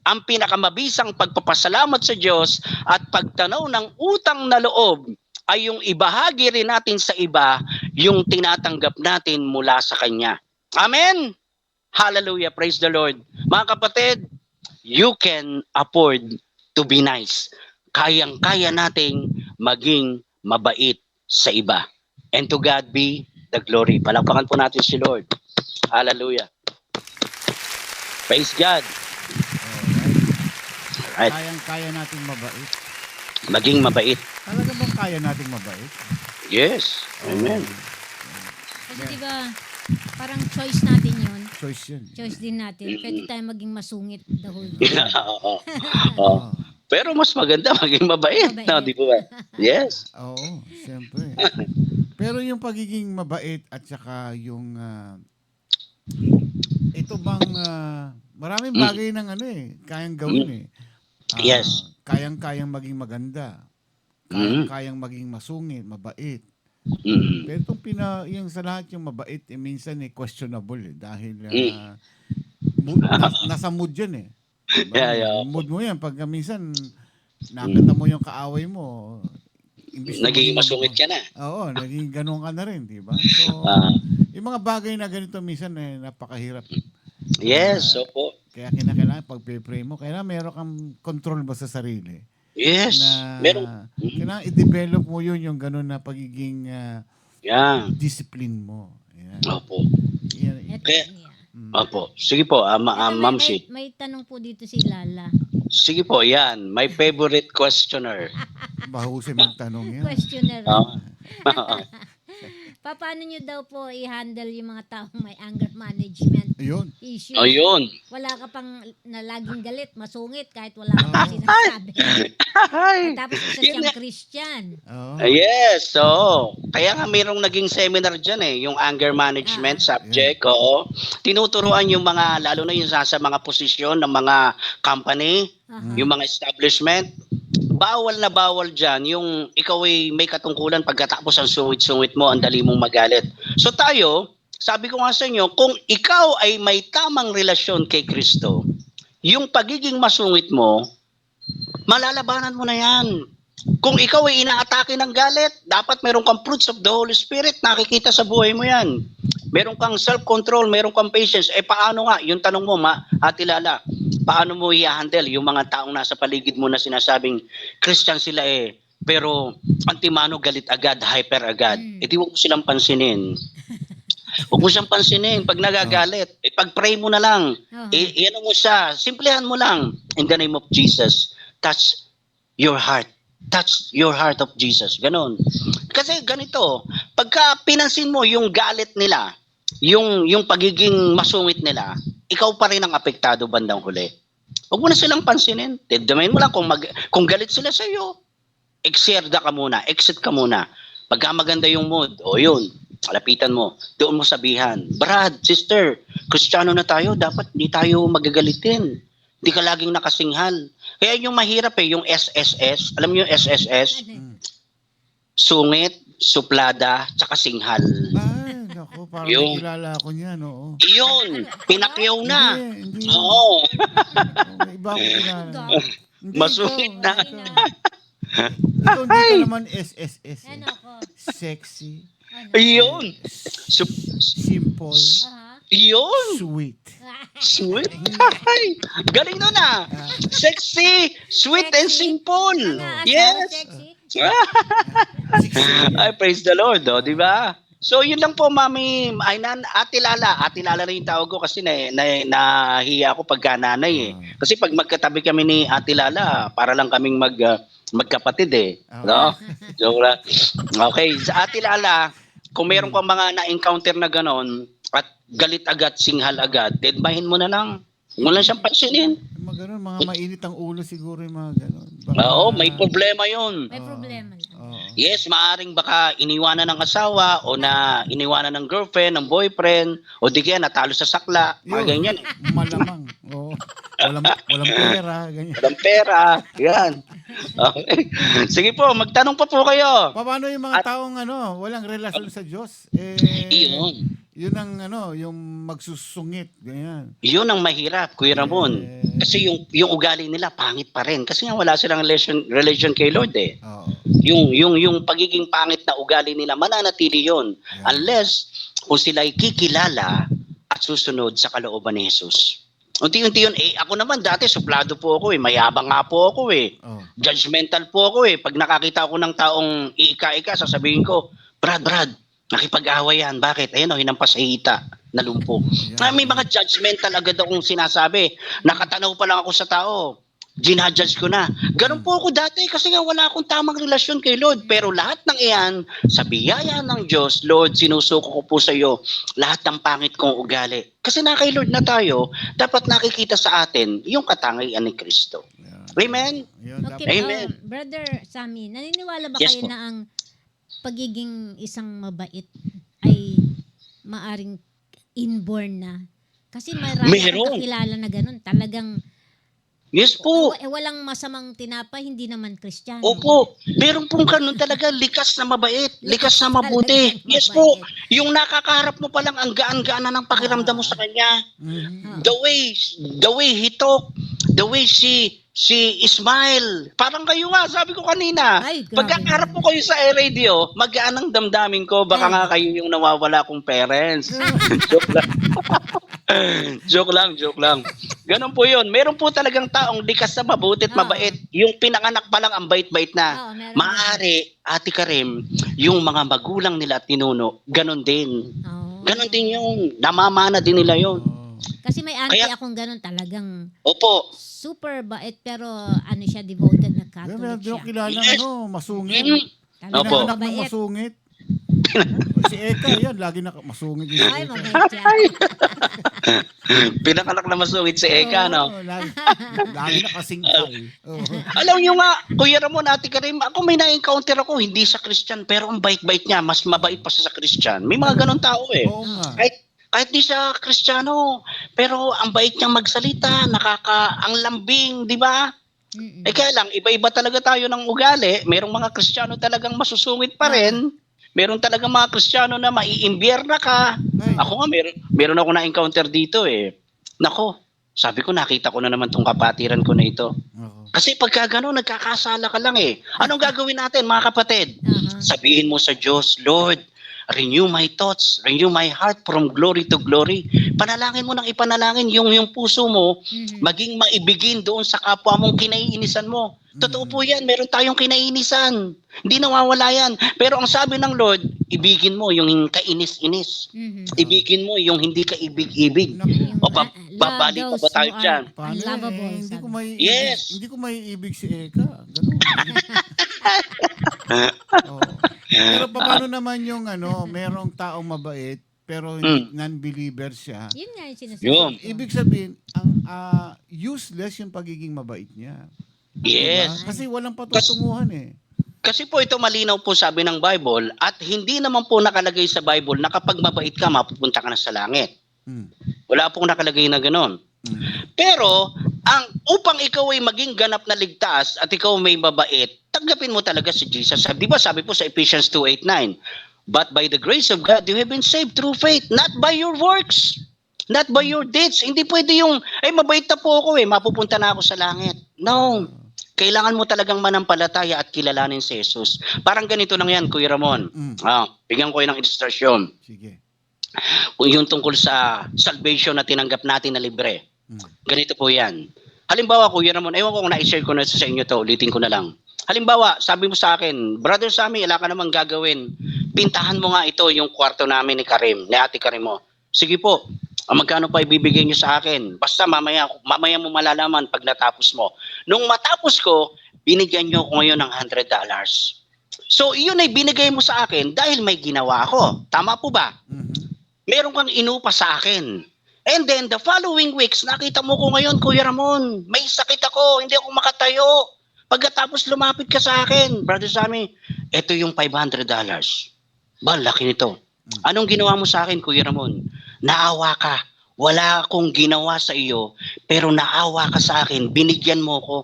Ang pinakamabisang pagpapasalamat sa Diyos at pagtanaw ng utang na loob ay yung ibahagi rin natin sa iba yung tinatanggap natin mula sa Kanya. Amen? Hallelujah. Praise the Lord. Mga kapatid, you can afford to be nice. Kayang-kaya nating maging mabait sa iba. And to God be the glory. Palakpakan po natin si Lord. Hallelujah. Praise God. Alright. Kayang-kaya nating mabait. Maging mabait. Talaga bang kaya nating mabait? Yes. Amen. Kasi diba, parang choice natin yun. Choice yun. Choice din natin. Pwede tayo maging masungit the whole Oo. Pero mas maganda maging mabait. No, di ba? Yes. Oo, siyempre. Pero yung pagiging mabait at saka yung ito bang maraming bagay ng kayang gawin Yes. Kayang-kayang maging maganda. Kayang maging masungit, mabait. Pero itong yung sa lahat yung mabait, minsan questionable dahil nasa mood yan Diba? Yeah. Mood mo yan. Pag minsan, nakita mo yung kaaway mo, naging masungit ka na. Oo, naging ganun ka na rin, di ba? So, yung mga bagay na ganito minsan napakahirap. Yes, opo. Kaya kinakailangan pag-pray mo, kailangan meron kang control ba sa sarili. Yes, meron. Kailangan i-develop mo yun, yung ganun na pagiging discipline mo. Yan. Opo. Yan. Opo. Sige po, Ma'am Shi. May tanong po dito si Lala. Sige po, yan. My favorite questioner. Bahusay magtanong yan. Questioner. Paano nyo daw po i-handle yung mga taong may anger management issues? Ayun. Wala ka pang na laging galit, masungit kahit wala ka pang sinasabi. Tapos isa siyang Christian. Yes, so kaya nga mayroong naging seminar dyan yung anger management subject. Oo. Tinuturuan yung mga, lalo na yung sa mga posisyon ng mga company, yung mga establishment. Bawal na bawal dyan yung ikaw ay may katungkulan pagkatapos ang sungit-sungit mo, ang dali mong magalit. So tayo, sabi ko nga sa inyo, kung ikaw ay may tamang relasyon kay Kristo, yung pagiging masungit mo, malalabanan mo na yan. Kung ikaw ay inaatake ng galit, dapat meron kang fruits of the Holy Spirit, nakikita sa buhay mo yan. Meron kang self-control, meron kang patience. Paano nga? Yung tanong mo, Ate Lala, paano mo i-handle yung mga taong nasa paligid mo na sinasabing Christian sila pero antimano galit agad, hyper agad. Di huwag mo silang pansinin. Huwag mo siyang pansinin pag nagagalit. Pag-pray mo na lang. Iano mo siya. Simplehan mo lang. In the name of Jesus, touch your heart. Touch your heart of Jesus. Ganon. Kasi ganito, pagka pinansin mo yung galit nila, yung pagiging masungit nila, ikaw pa rin ang apektado bandang huli. Huwag mo na silang pansinin. Damayin mo lang kung galit sila sa iyo. Exerda ka muna, exit ka muna. Pagka maganda yung mood, o yun, lapitan mo. Doon mo sabihan, Brad, sister, Kristiyano na tayo, dapat hindi tayo magagalitin. Hindi ka laging nakasinghal. Kaya yung mahirap yung SSS, alam niyo yung SSS? Sungit, suplada, tsaka singhal. Ay, naku, parang Yung- kilala ako niyan, oo. Yun, pinakyaw na. Hindi. Oo. Iba ako kilala. Hindi, Masungit ikaw, na. Ikaw hindi ka naman SSS. Ano ako? Sexy, Yun. simple, Yun. sweet. Sweet. Ay, galing nun Sexy, sweet, and simple. Yes. Ay, praise the Lord, di ba? So, yun lang po, Mami. Ay, Ate Lala. Ate Lala rin yung tawag ko kasi nahiya ako pagka nanay Kasi pag magkatabi kami ni Ate Lala, para lang kaming magkapatid No? Joke lang. Okay, sa Ate Lala, kung meron kang mga na-encounter na ganon, at galit agad, singhal agad, deadbahin mo na lang. Huwag mo lang siyang pansinin. Mga ganun, mga mainit ang ulo siguro yung mga ganun. Oo, may problema yun. May problema lang. Yes, maaring baka iniwanan ng asawa o na iniwanan ng girlfriend, ng boyfriend, o di kaya natalo sa sakla, mga ganyan. Malamang. Oo. Walang pera, ganyan. Walang pera, yan. Okay. Sige po, magtanong pa po kayo. Paano yung mga taong walang relasyon sa Diyos? Iyon. Yun ang yung magsusungit, ganyan. Yun ang mahirap, Kuya Ramon. Kasi yung ugali nila pangit pa rin. Kasi nga wala silang relation kay Lord Oo. Yung pagiging pangit na ugali nila, mananatili yun. Unless kung sila ay kikilala at susunod sa kalooban ni Jesus. Unti-unti yun. Ako naman dati, suplado po ako mayabang nga po ako Judgmental po ako Pag nakakita ko ng taong iika-ika, sasabihin ko, Brad, nakipag-away yan. Bakit? Ayan hinampas sa hita. Nalumpok. May mga judgmental agad akong sinasabi. Nakatanaw pa lang ako sa tao. Ginajudge ko na. Ganun po ako dati kasi nga wala akong tamang relasyon kay Lord. Pero lahat ng iyan, sa biyaya ng Diyos, Lord, sinusuko ko po sa iyo lahat ng pangit kong ugali. Kasi na kay Lord na tayo, dapat nakikita sa atin yung katangian ni Kristo. Amen? Okay, Amen. Brother Sammy, naniniwala ba Yes kayo po. na ang pagiging isang mabait ay maaring inborn na? Kasi marami Meron. akong kakilala na ganun. Talagang Yes po. walang masamang tinapay, hindi naman Kristiyano. Opo. Meron pong ganun talaga, likas na mabait, likas na mabuti. Talagang Yes mabait. po. Yung nakakaharap mo pa lang, ang gaan-gaan na ng pakiramdam mo sa kanya. The way he talk, the way she smile. Parang kayo nga, sabi ko kanina. Ay, grabe. Pagkakarap mo kayo sa radio, magaan ang damdamin ko, baka nga kayo yung nawawala kong parents. Joke lang. joke lang. Ganon po yun. Meron po talagang taong likas na mabuti at mabait. Yung pinanganak pa lang ang bait-bait na. Maaari, Ate Karim, yung mga magulang nila at ninuno, ganon din. Ganon din yung namamana din nila yun. Kasi may auntie Kaya- akong ganun talagang Opo. super bait pero siya devoted na Catholic Meron siya. ako kilala masungit. Talagang Opo. Anak ng mabait. masungit. Si Eka, yan, lagi masungit yung Ay, Eka. mabait siya. Pinanganak na masungit si Eka, no? Oo, lagi nakasingkal. Oo. Alam nyo nga, Kuya Ramon, Ate Karim, ako may na-encounter ako, hindi sa Christian, pero ang bait-bait niya, mas mabait pa siya sa Christian. May mga ganon tao Oo nga. Kahit di siya Kristiyano, pero ang bait niyang magsalita, ang lambing, di ba? Kaya lang, iba-iba talaga tayo ng ugali. Merong mga Kristiyano talagang masusungit pa rin. Meron talagang mga Kristiyano na maiimbierna ka. Ako nga, meron ako na-encounter dito Nako, sabi ko, nakita ko na naman tong kapatiran ko na ito. Kasi pagka gano'n, nagkakasala ka lang Anong gagawin natin, mga kapatid? Sabihin mo sa Diyos, Lord, renew my thoughts, renew my heart from glory to glory. Panalangin mo ng ipanalangin yung puso mo, maging maibigin doon sa kapwa mong kinaiinisan mo. Totoo po yan, meron tayong kinaiinisan. Hindi nawawala yan. Pero ang sabi ng Lord, ibigin mo yung kainis-inis. Ibigin mo yung hindi ka ibig-ibig. O babalik pa ba tayo dyan? Paano Unlovable, hindi ko sabi. Yes. Hindi ko maiibig si Eka. Ganun. Oo. Pero paano naman yung merong taong mabait pero non-believer siya. Yun nga yung sinasabi. Yun. Ibig sabihin, ang useless yung pagiging mabait niya. Yes. Kasi walang patutunguhan Kasi po ito malinaw po sabi ng Bible at hindi naman po nakalagay sa Bible na kapag mabait ka, mapupunta ka na sa langit. Wala pong nakalagay na gano'n. Pero, upang ikaw ay maging ganap na ligtas at ikaw may mabait, tanggapin mo talaga si Jesus. Di ba sabi po sa Ephesians 2:8-9, but by the grace of God, you have been saved through faith, not by your works, not by your deeds. Hindi pwede yung, mabait na po ako mapupunta na ako sa langit. No. Kailangan mo talagang manampalataya at kilalanin si Jesus. Parang ganito lang yan, Kuya Ramon. Bigyan ko ng ilustrasyon. Sige. Kung yung tungkol sa salvation na tinanggap natin na libre. Ganito po yan. Halimbawa, Kuya Ramon, ewan ko kung na-share ko na sa inyo to, ulitin ko na lang. Halimbawa, sabi mo sa akin, Brother Sammy, wala ka namang gagawin. Pintahan mo nga ito, yung kwarto namin ni Ate Karim mo. Sige po, magkano pa ibibigay niyo sa akin? Basta mamaya mo malalaman pag natapos mo. Nung matapos ko, binigyan niyo ko ngayon ng $100. So, iyon ay binigay mo sa akin dahil may ginawa ako. Tama po ba? Meron kang inupa sa akin. And then, the following weeks, nakita mo ko ngayon, Kuya Ramon, may sakit ako, hindi ako makatayo. Pagkatapos lumapit ka sa akin, Brother Sammy, ito yung $500. Ba, laki nito. Anong ginawa mo sa akin, Kuya Ramon? Naawa ka. Wala akong ginawa sa iyo, pero naawa ka sa akin, binigyan mo ko.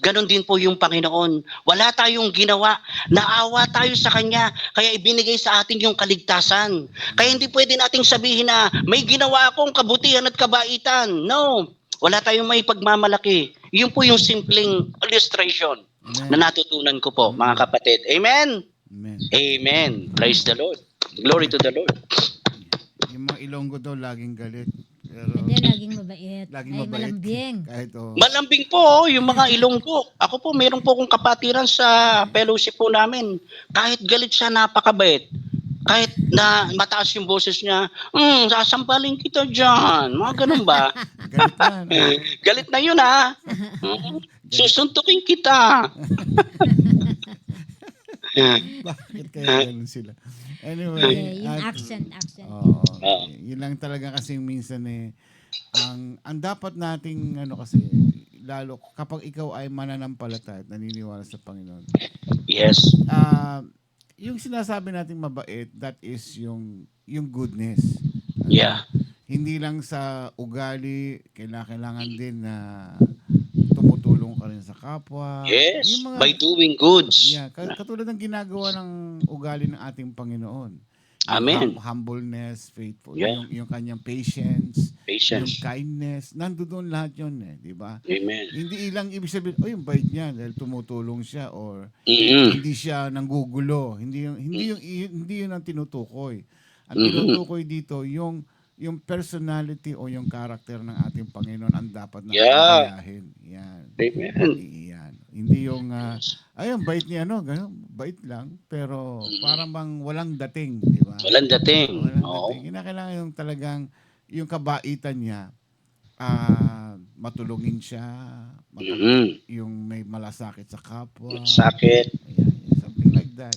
Ganon din po yung Panginoon. Wala tayong ginawa, naawa tayo sa Kanya, kaya ibinigay sa atin yung kaligtasan. Kaya hindi pwede nating sabihin na may ginawa akong kabutihan at kabaitan. No, wala tayong may pagmamalaki. Yun po yung simpleng illustration na natutunan ko po, mga kapatid. Amen? Amen. Amen. Praise the Lord. Glory to the Lord. Yung mga Ilonggo daw laging galit. Pero Hindi, laging mabait. laging Ay, mabait. malambing. Kahit Malambing po, yung mga Ilonggo. Ako po, meron po akong kapatiran sa fellowship po namin. Kahit galit siya, napakabait. Kahit na mataas yung boses niya, sasampalin kita dyan. Mga ganun ba? galit na. Galit na yun, ha? Susuntukin kita. Bakit kaya ganun sila? Anyway. Yung accent. Yun lang talaga kasi minsan ang dapat nating kasi lalo kapag ikaw ay mananampalataya at naniniwala sa Panginoon. Yes. Yung sinasabi nating mabait, that is yung goodness. Yeah. Hindi lang sa ugali, kailangan din na tumutulong ka rin sa kapwa. Yes, Yung mga, by doing goods. Yeah, katulad ng ginagawa ng ugali ng ating Panginoon. Amen. Humbleness, faithful, Yeah. yung kanyang patience, yung Patience. kindness, nandoon lahat yun di ba? Amen. Hindi ilang ibig sabihin, yung bait niya dahil tumutulong siya or Mhm. hindi siya nanggugulo. Hindi yun ang tinutukoy. Ang Mhm. tinutukoy dito yung personality o yung character ng ating Panginoon ang dapat natin Yeah. gayahin. Yan. Amen. Yan. Hindi yung ayun bait niya ganun, bait lang pero parang bang walang dating, di ba? Walang dating. Walang Oo. dating. Kinakailangan yung talagang yung kabaitan niya matulungin siya, yung may malasakit sa kapwa. Sakit. Ayan, something like that,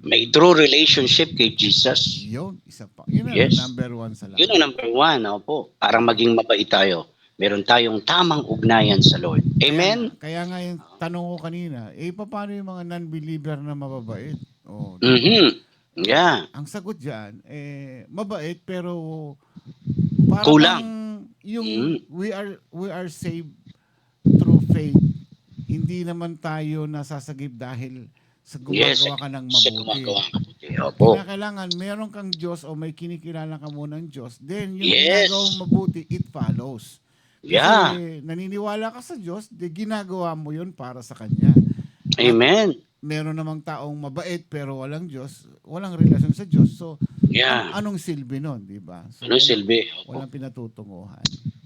May true relationship kay Jesus. Yun, isa pa. Yun ang Yes. number one sa lahat. Yun ang number one. Opo. Para maging mabait tayo, meron tayong tamang ugnayan sa Lord. Amen? Kaya nga yung tanong ko kanina, paano yung mga non-believer na mababait? Yeah. Ang sagot dyan, mabait pero parang Kulang. yung we are saved through faith. Hindi naman tayo nasasagip dahil sa gumagawa ka ng Sa mabuti. gumagawa ka mabuti. Opo. Kailangan meron kang Diyos o may kinikilala ka muna ng Diyos, then yung Yes. ginagawang mabuti, it follows. Yeah. Kasi naniniwala ka sa Diyos, ginagawa mo yun para sa Kanya. Amen. Meron namang taong mabait pero walang Diyos, walang relasyon sa Diyos. So, Yeah. anong silbi nun, di ba? So, Anong silbi? Opo. walang pinatutunguhan.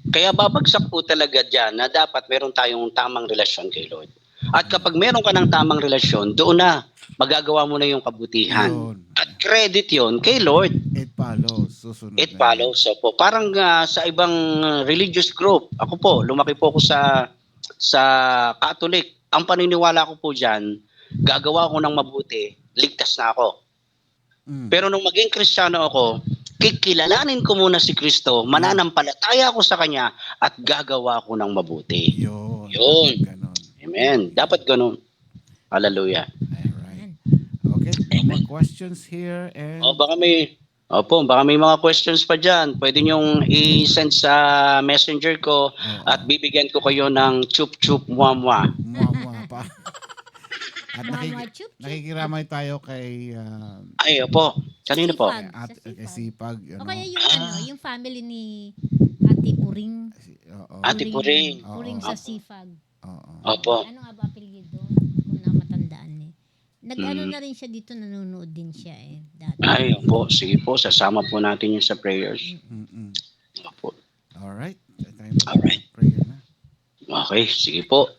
Kaya babagsak po talaga dyan na dapat meron tayong tamang relasyon kay Lord. At kapag meron ka ng tamang relasyon, doon na magagawa mo na yung kabutihan. Yun. At credit yon kay Lord. It follows. Susunod It na follows. So po, parang sa ibang religious group, ako po, lumaki po ako sa Catholic. Ang paniniwala ko po dyan, gagawa ko ng mabuti, ligtas na ako. Pero nung maging Kristiyano ako, kikilalanin ko muna si Kristo, mananampalataya ako sa Kanya, at gagawa ko ng mabuti. Yun. Yun. Ganon. Amen. Dapat ganun. Hallelujah. Alright. questions here and baka may mga questions pa dyan. Pwede nyong i-send sa messenger ko at bibigyan ko kayo ng chup-chup muamwa. muamua pa. At Mama Chup. nakikiramay tayo kay Ay, opo. Kanino po? Sipag. at Sa kay Sipag. Sipag. O kaya yung family ni Ate Puring. Ate Puring. Puring sa Sipag. Opo. Ano nga ba apelyido? Kung na matandaan eh. Nag-ano na rin siya dito, nanonood din siya eh. Dati. Ay, opo. Sige po, sasama po natin yun sa prayers. Opo. Alright. Alright. Prayer na. Okay, sige po.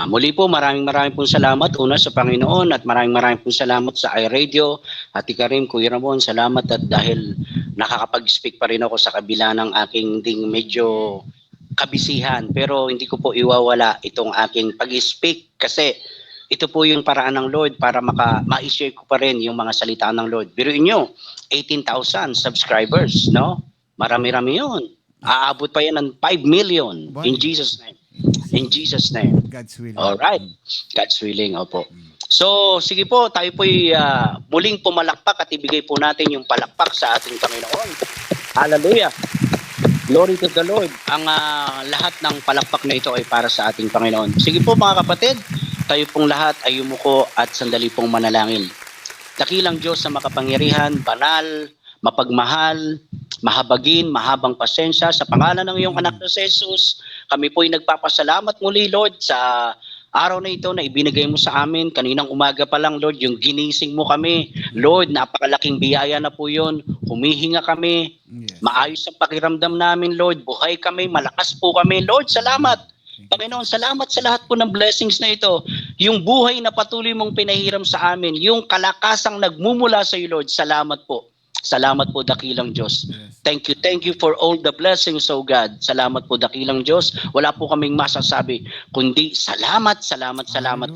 Muli po, maraming pong salamat una sa Panginoon at maraming pong salamat sa iRadio. Ate Karim, Kuya Ramon, salamat at dahil nakakapag-speak pa rin ako sa kabila ng aking ding medyo kabisihan. Pero hindi ko po iwawala itong aking pag-speak kasi ito po yung paraan ng Lord para ma-share ko pa rin yung mga salita ng Lord. Biruin nyo, 18,000 subscribers, no? Marami-rami yun. Aabot pa yan ng 5 million in Jesus' name. In Jesus' name. God's willing. Alright. God's willing, opo. So, sige po, tayo po'y muling pumalakpak at ibigay po natin yung palakpak sa ating Panginoon. Hallelujah. Glory to the Lord. Ang lahat ng palakpak na ito ay para sa ating Panginoon. Sige po mga kapatid, tayo pong lahat ay yumuko at sandali pong manalangin. Dakilang Diyos na makapangyarihan, banal, mapagmahal, mahabagin, mahabang pasensya sa pangalan ng iyong anak na si Jesus. Kami po'y nagpapasalamat muli, Lord, sa araw na ito na ibinigay mo sa amin. Kaninang umaga pa lang, Lord, yung ginising mo kami. Lord, napakalaking biyaya na po yun. Humihinga kami. Maayos ang pakiramdam namin, Lord. Buhay kami, malakas po kami. Lord, salamat. Panginoon, salamat sa lahat po ng blessings na ito. Yung buhay na patuloy mong pinahiram sa amin, yung kalakasang nagmumula sa iyo, Lord, salamat po. Salamat po, dakilang Diyos. Thank you for all the blessings, oh God. Salamat po, dakilang Diyos. Wala po kaming masasabi, kundi salamat,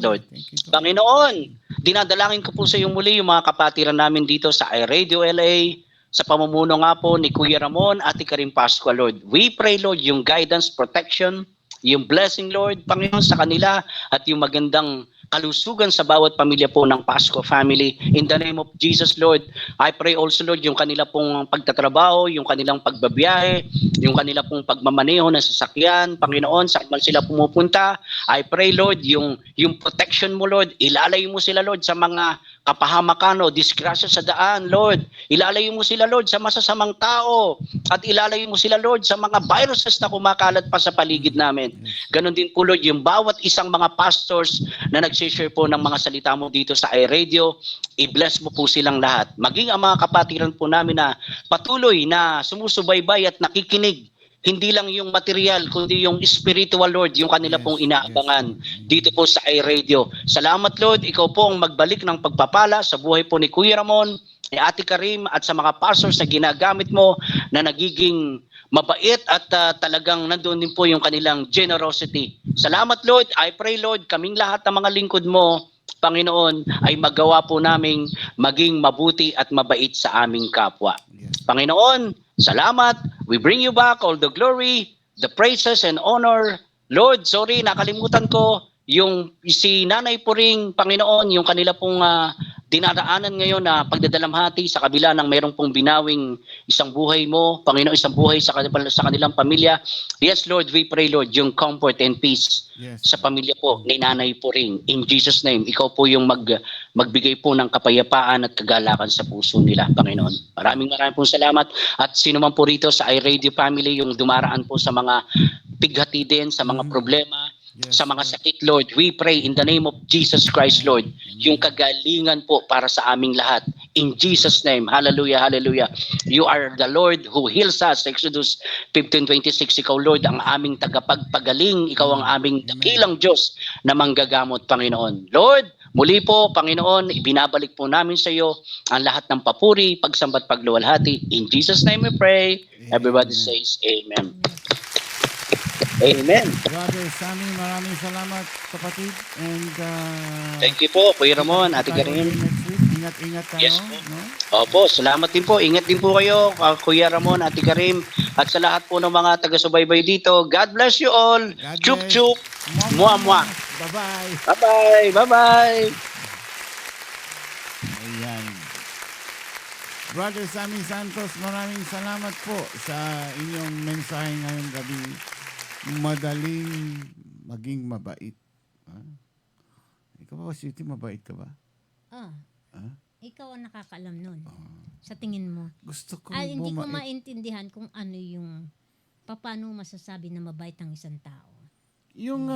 Lord. Panginoon, dinadalangin ko po sa iyo muli yung mga kapatiran namin dito sa iRadio LA, sa pamumuno nga po ni Kuya Ramon, Ate Karim Pascua, Lord. We pray, Lord, yung guidance, protection, yung blessing, Lord, Panginoon, sa kanila at yung magandang kalusugan sa bawat pamilya po ng Pasco family. In the name of Jesus, Lord, I pray also, Lord, yung kanila pong pagtatrabaho, yung kanilang pagbabiyahe, yung kanila pong pagmamaneho ng sasakyan, Panginoon, saan man sila pumupunta. I pray, Lord, yung protection mo, Lord, ilalayo mo sila, Lord, sa mga kapahamakan o disgrasya sa daan, Lord. Ilalayo mo sila, Lord, sa masasamang tao at ilalayo mo sila, Lord, sa mga viruses na kumakalat pa sa paligid namin. Ganon din po, Lord, yung bawat isang mga pastors na nagsishare po ng mga salita mo dito sa iRadio, i-bless mo po silang lahat. Maging ang mga kapatiran po namin na patuloy na sumusubaybay at nakikinig, hindi lang yung material, kundi yung spiritual, Lord, yung kanila pong inaabangan dito po sa iRadio. Salamat, Lord, ikaw po ang magbalik ng pagpapala sa buhay po ni Kuya Ramon, ni Ate Karim at sa mga pastors na ginagamit mo na nagiging mabait at talagang nandoon din po yung kanilang generosity. Salamat, Lord. I pray, Lord, kaming lahat ng mga lingkod mo, Panginoon, ay magawa po naming maging mabuti at mabait sa aming kapwa. Panginoon, salamat. We bring you back all the glory, the praises and honor. Lord, sorry, nakalimutan ko yung si Nanay Puring, Panginoon, yung kanila pong dinaraanan ngayon na pagdadalamhati sa kabila ng mayroong pong binawing isang buhay mo, Panginoon, isang buhay sa kanilang pamilya. Yes, Lord, we pray, Lord, yung comfort and peace sa pamilya po ni Nanay Puring. In Jesus' name, ikaw po yung magbigay po ng kapayapaan at kagalakan sa puso nila, Panginoon. Maraming pong salamat. At sino man po rito sa iRadio family, yung dumaraan po sa mga pighati din, sa mga problema, sa mga sakit, Lord, we pray in the name of Jesus Christ, Lord, yung kagalingan po para sa aming lahat. In Jesus' name, hallelujah, hallelujah. You are the Lord who heals us. Exodus 15:26, ikaw, Lord, ang aming tagapagpagaling. Ikaw ang aming dakilang Diyos na manggagamot, Panginoon. Lord, muli po, Panginoon, ibinabalik po namin sa iyo ang lahat ng papuri, pagsambat, pagluwalhati. In Jesus' name we pray. Everybody says, Amen. Amen. Brother Sammy, maraming salamat, kapatid. And thank you po, Kuya Ramon, Ate Karim. Ingat-ingat tayo. Yes po. No? Opo, salamat din po. Ingat din po kayo, Kuya Ramon, Ate Karim, at sa lahat po ng mga taga-subaybay dito. God bless you all. Chup-chup. Mua-mua. Bye-bye. Bye-bye. Bye-bye. Ayan. Brother Sammy Santos, maraming salamat po sa inyong mensahe ngayong gabi. Madaling maging mabait. Ikaw ba, Sweetie, mabait ka ba? Ikaw ang nakakaalam nun. Sa tingin mo. Gusto ko Hindi ko maintindihan kung ano yung paano masasabi na mabait ang isang tao. Yung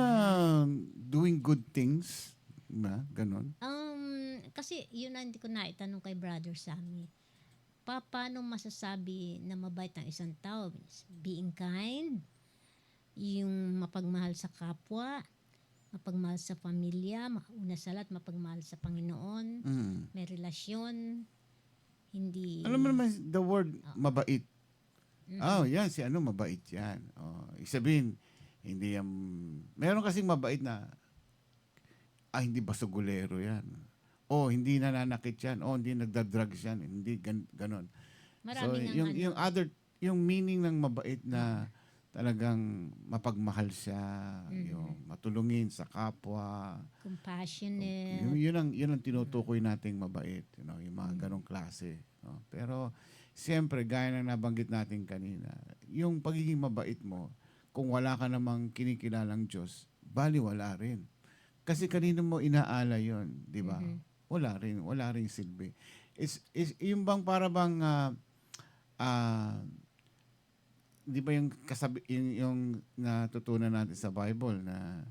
doing good things, ganon. Kasi yun ang hindi ko naitanong kay Brother Sammy. Paano masasabi na mabait ang isang tao? Being kind, yung mapagmahal sa kapwa, mapagmahal sa pamilya, una sa lahat, mapagmahal sa Panginoon, may relasyon, hindi... Alam mo naman, the word mabait. Yan, si ano, mabait yan. Isabihin, hindi yan... Meron kasing mabait na, hindi basugulero yan. Hindi nananakit yan. Hindi nagda-drugs yan. Hindi ganon. Yung meaning ng mabait na talagang mapagmahal siya, yung matulungin sa kapwa. Compassionate. Yun ang tinutukoy nating mabait. Yung mga ganong klase. Pero, siyempre, gaya ng nabanggit natin kanina, yung pagiging mabait mo, kung wala ka namang kinikilalang Diyos, baliwala rin. Kasi kanino mo inaala yon, di ba? Wala rin silbi. Yung bang para bang di ba yung yung natutunan natin sa Bible na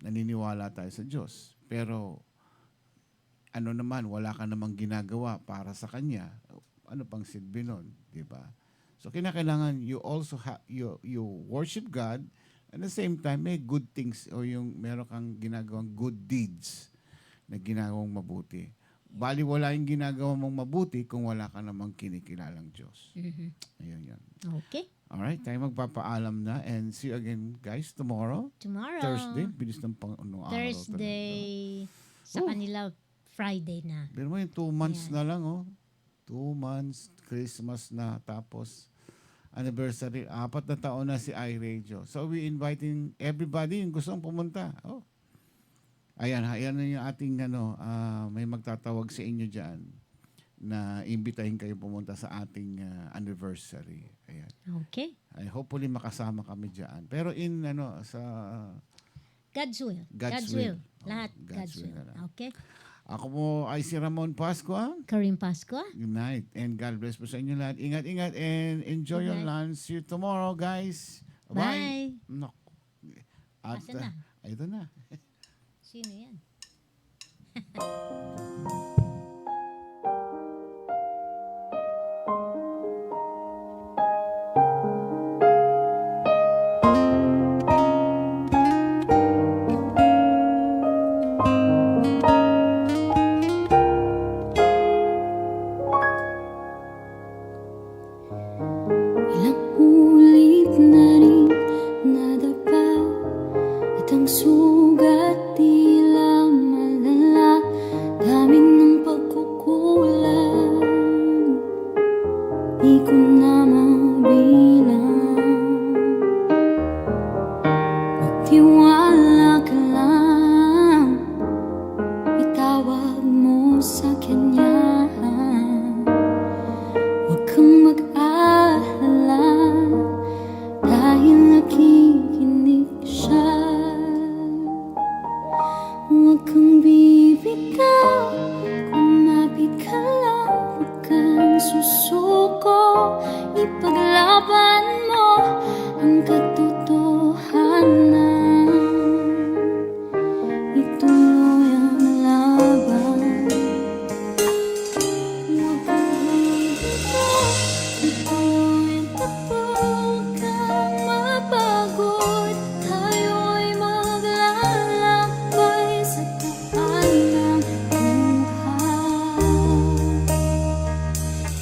naniniwala tayo sa Diyos. Pero ano naman, wala ka namang ginagawa para sa Kanya. Ano pang silbi nun, di ba? So kinakailangan you also you worship God. At the same time, may good things o yung meron kang ginagawang good deeds na ginagawang mabuti. Bali, wala yung ginagawa mong mabuti kung wala ka namang kinikilalang Diyos. Ayun yan. Okay. Alright, tayo magpapaalam na and see you again, guys, tomorrow. Thursday. Bilis ng araw. Thursday. Sa kanila, Friday na. Pero mo yung 2 months na lang, 2 months, Christmas na, tapos anniversary, 4 na taon na si iRadio. So we inviting everybody yung gustong pumunta. Ayan na yung ating may magtatawag sa inyo diyan na imbitahin kayo pumunta sa ating anniversary. Ayan. Okay. Hopefully makasama kami diyan. Pero sa God's will. God's will. Lahat God's will. Okay. Ako po ay si Ramon Pascua. Karim Pascua. Good night. And God bless po sa inyo lahat. Ingat-ingat and enjoy your lunch. See you tomorrow, guys. Bye. No. Asa na? Ito na. Sino yan?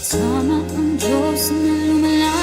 Sama ang Diyos na lumalaki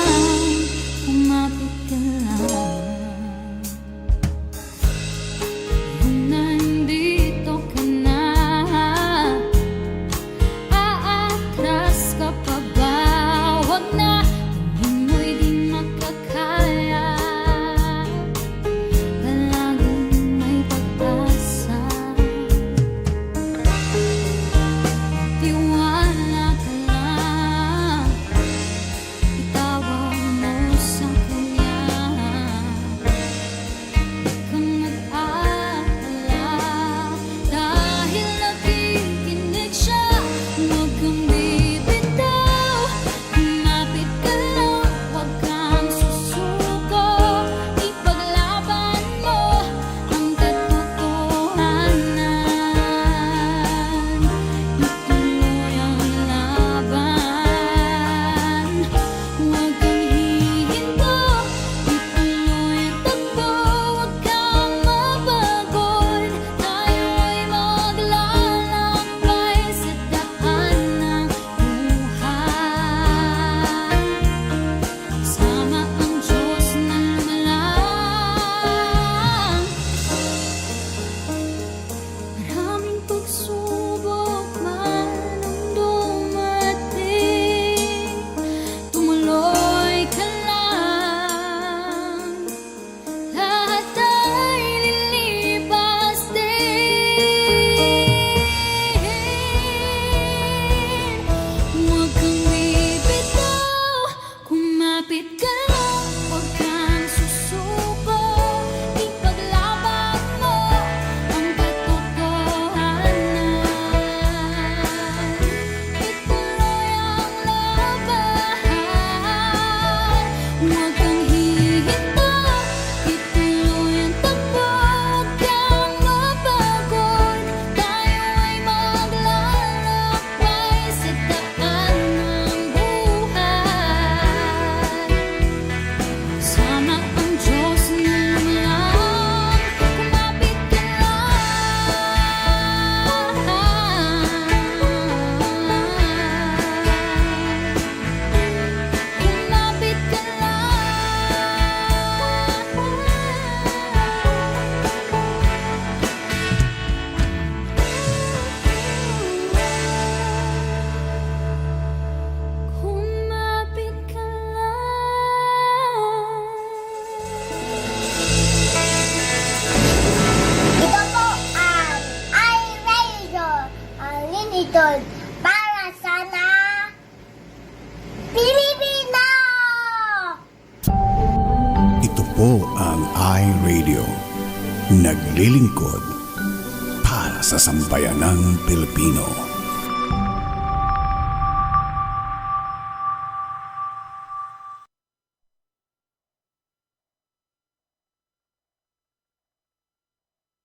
Ito ang iRadio. Naglilingkod para sa sambayanang Pilipino.